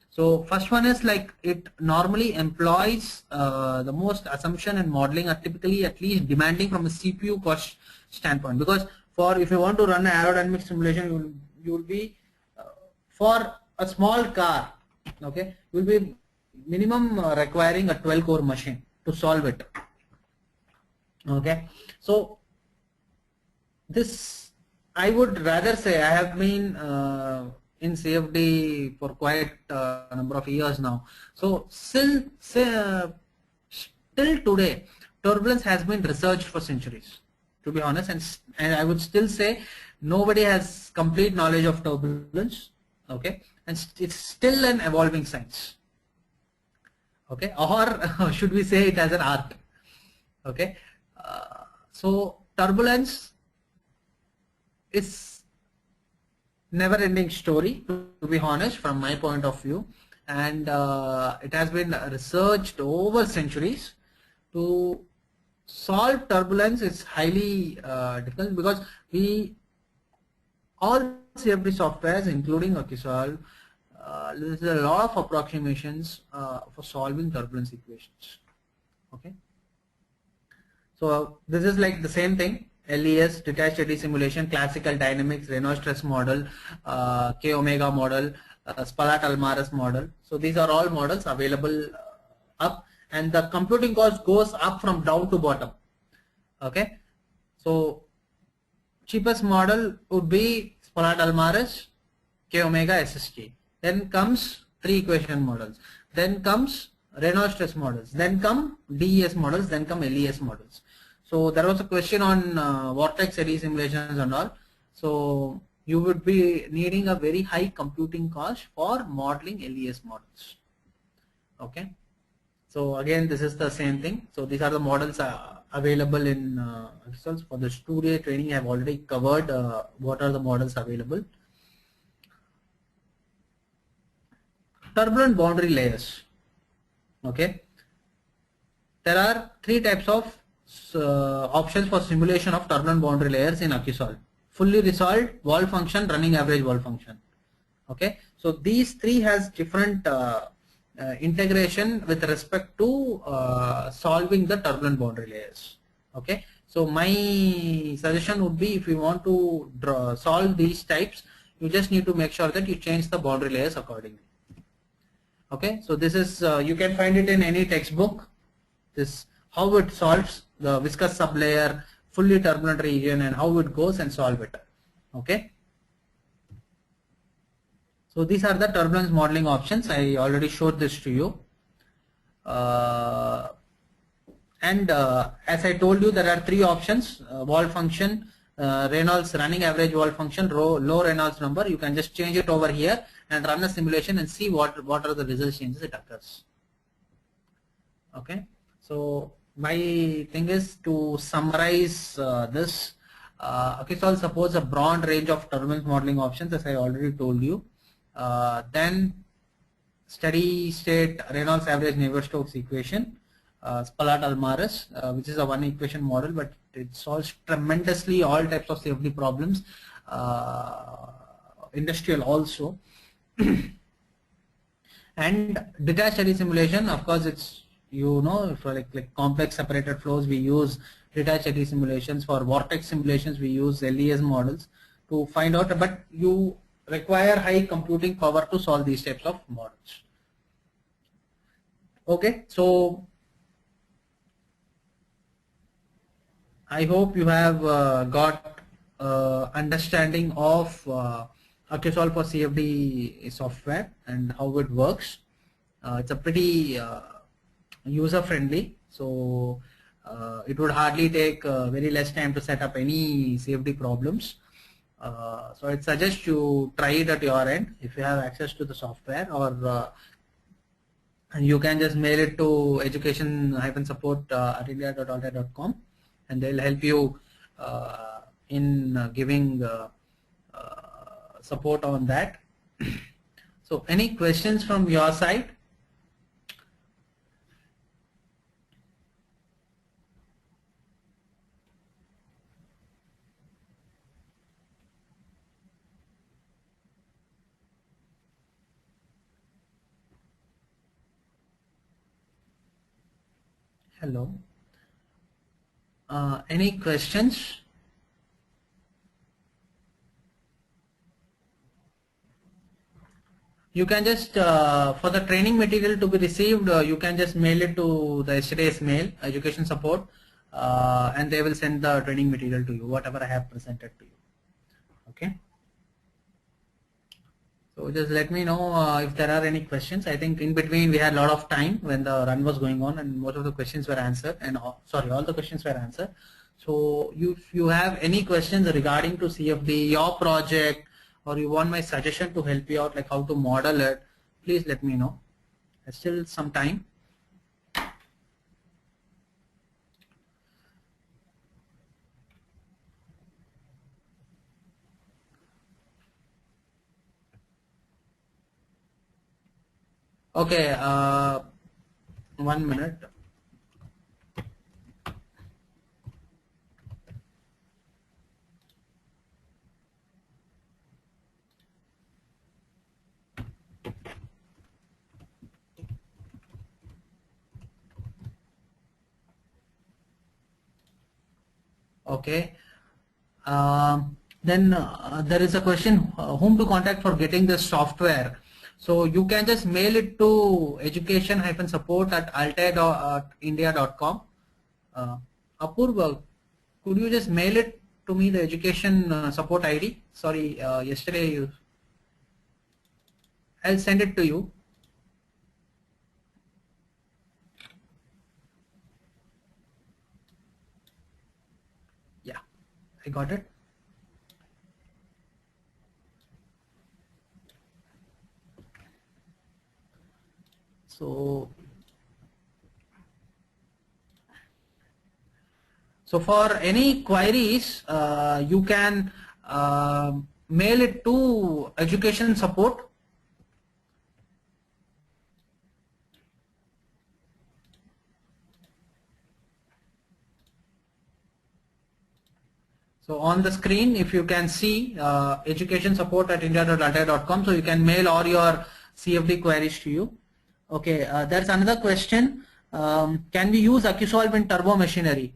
So first one is like it normally employs the most assumption and modeling are typically at least demanding from a CPU cost standpoint, because for if you want to run an aerodynamic simulation, you will be for a small car, okay, you will be minimum requiring a 12-core machine to solve it. Okay, so this I would rather say I have been in CFD for quite a number of years now. So still today, turbulence has been researched for centuries, to be honest, and I would still say nobody has complete knowledge of turbulence. Okay, and it's still an evolving science. Okay, or should we say it as an art? Okay, so turbulence is never-ending story, to be honest, from my point of view, and it has been researched over centuries. To solve turbulence is highly difficult because all CFD softwares, including Akisol, there's a lot of approximations for solving turbulence equations. Okay, so this is like the same thing: LES, detached eddy simulation, classical dynamics, Reynolds stress model, K omega model, Spalart-Almaraz model. So these are all models available up, and the computing cost goes up from down to bottom. Okay, so cheapest model would be Spalart-Almaraz, K omega, SSK. Then comes three equation models. Then comes Reynolds stress models. Then come DES models. Then come LES models. So there was a question on vortex eddy simulations and all. So you would be needing a very high computing cost for modeling LES models. Okay. So again, this is the same thing. So these are the models available in results. For the two-day training, I have already covered what are the models available. Turbulent boundary layers. Okay. There are three types of options for simulation of turbulent boundary layers in Akisol: fully resolved, wall function, running average wall function. Okay, so these three has different integration with respect to solving the turbulent boundary layers. Okay, so my suggestion would be, if you want to solve these types, you just need to make sure that you change the boundary layers accordingly. Okay, so this is you can find it in any textbook. This how it solves the viscous sublayer, fully turbulent region, and how it goes and solve it. Okay. So these are the turbulence modeling options. I already showed this to you. As I told you, there are three options: wall function, Reynolds running average wall function, low Reynolds number. You can just change it over here and run a simulation and see what are the result changes it occurs. Okay, so my thing is to summarize this. Akisol supports a broad range of turbulence modeling options, as I already told you. Then steady state Reynolds average Navier-Stokes equation, Spalart-Almaris, which is a one equation model, but it solves tremendously all types of CFD problems, industrial also. And detached eddy simulation, of course, it's, you know, for like complex separated flows, we use detached eddy simulations. For vortex simulations, we use LES models to find out, but you require high computing power to solve these types of models. Okay, so I hope you have got understanding of Akisol for CFD software and how it works. It's a pretty user friendly, so it would hardly take very less time to set up any CFD problems. So I'd suggest you try it at your end if you have access to the software, or you can just mail it to education-support@india.altai.com, and they'll help you in giving support on that. So any questions from your side? Hello. Any questions? You can just, for the training material to be received, you can just mail it to the yesterday's mail, education support, and they will send the training material to you, whatever I have presented to you. Okay. So just let me know if there are any questions. I think in between we had a lot of time when the run was going on, and most of the questions were answered, and sorry, all the questions were answered. So if you have any questions regarding to CFD, your project, or you want my suggestion to help you out, like how to model it, please let me know. There's still some time. Okay, 1 minute. Okay. Then there is a question, whom to contact for getting the software. So you can just mail it to education-support@altai.india.com. Apurva, could you just mail it to me, the education support ID? Sorry, yesterday I'll send it to you. Yeah, I got it. So for any queries, you can mail it to education support. So on the screen, if you can see education support@india.altai.com, so you can mail all your CFD queries to you. Okay, there's another question. Can we use Akisolve in turbo machinery?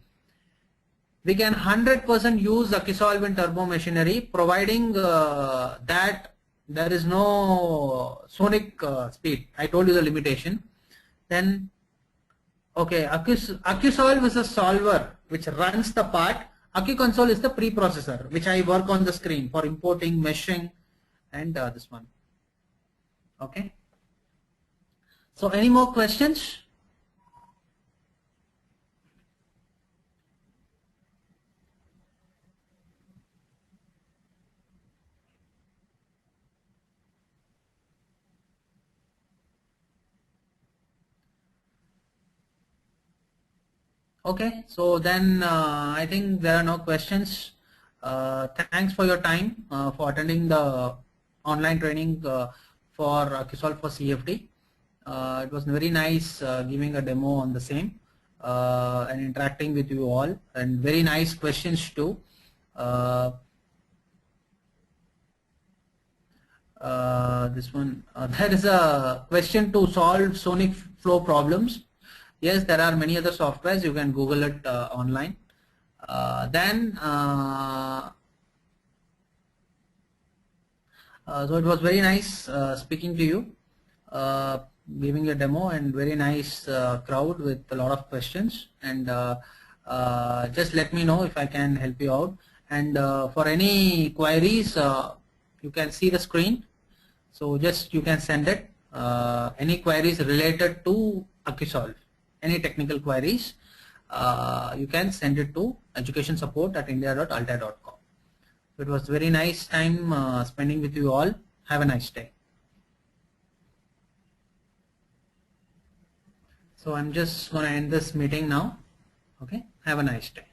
We can 100% use Akisolve in turbo machinery, providing that there is no sonic speed. I told you the limitation. Then, okay, Akisolve is a solver which runs the part. AkiConsole is the preprocessor which I work on the screen for importing, meshing, and this one. Okay. So any more questions? Okay, so then I think there are no questions. Thanks for your time for attending the online training for Qsolve for CFD. It was very nice giving a demo on the same and interacting with you all, and very nice questions too. This one, there is a question to solve sonic flow problems. Yes, there are many other softwares. You can Google it online. So it was very nice speaking to you, giving a demo, and very nice crowd with a lot of questions. And just let me know if I can help you out. And for any queries, you can see the screen. So just you can send it. Any queries related to Qsolve, any technical queries, you can send it to educationsupport@india.altia.com. It was very nice time spending with you all. Have a nice day. So I'm just going to end this meeting now. Okay. Have a nice day.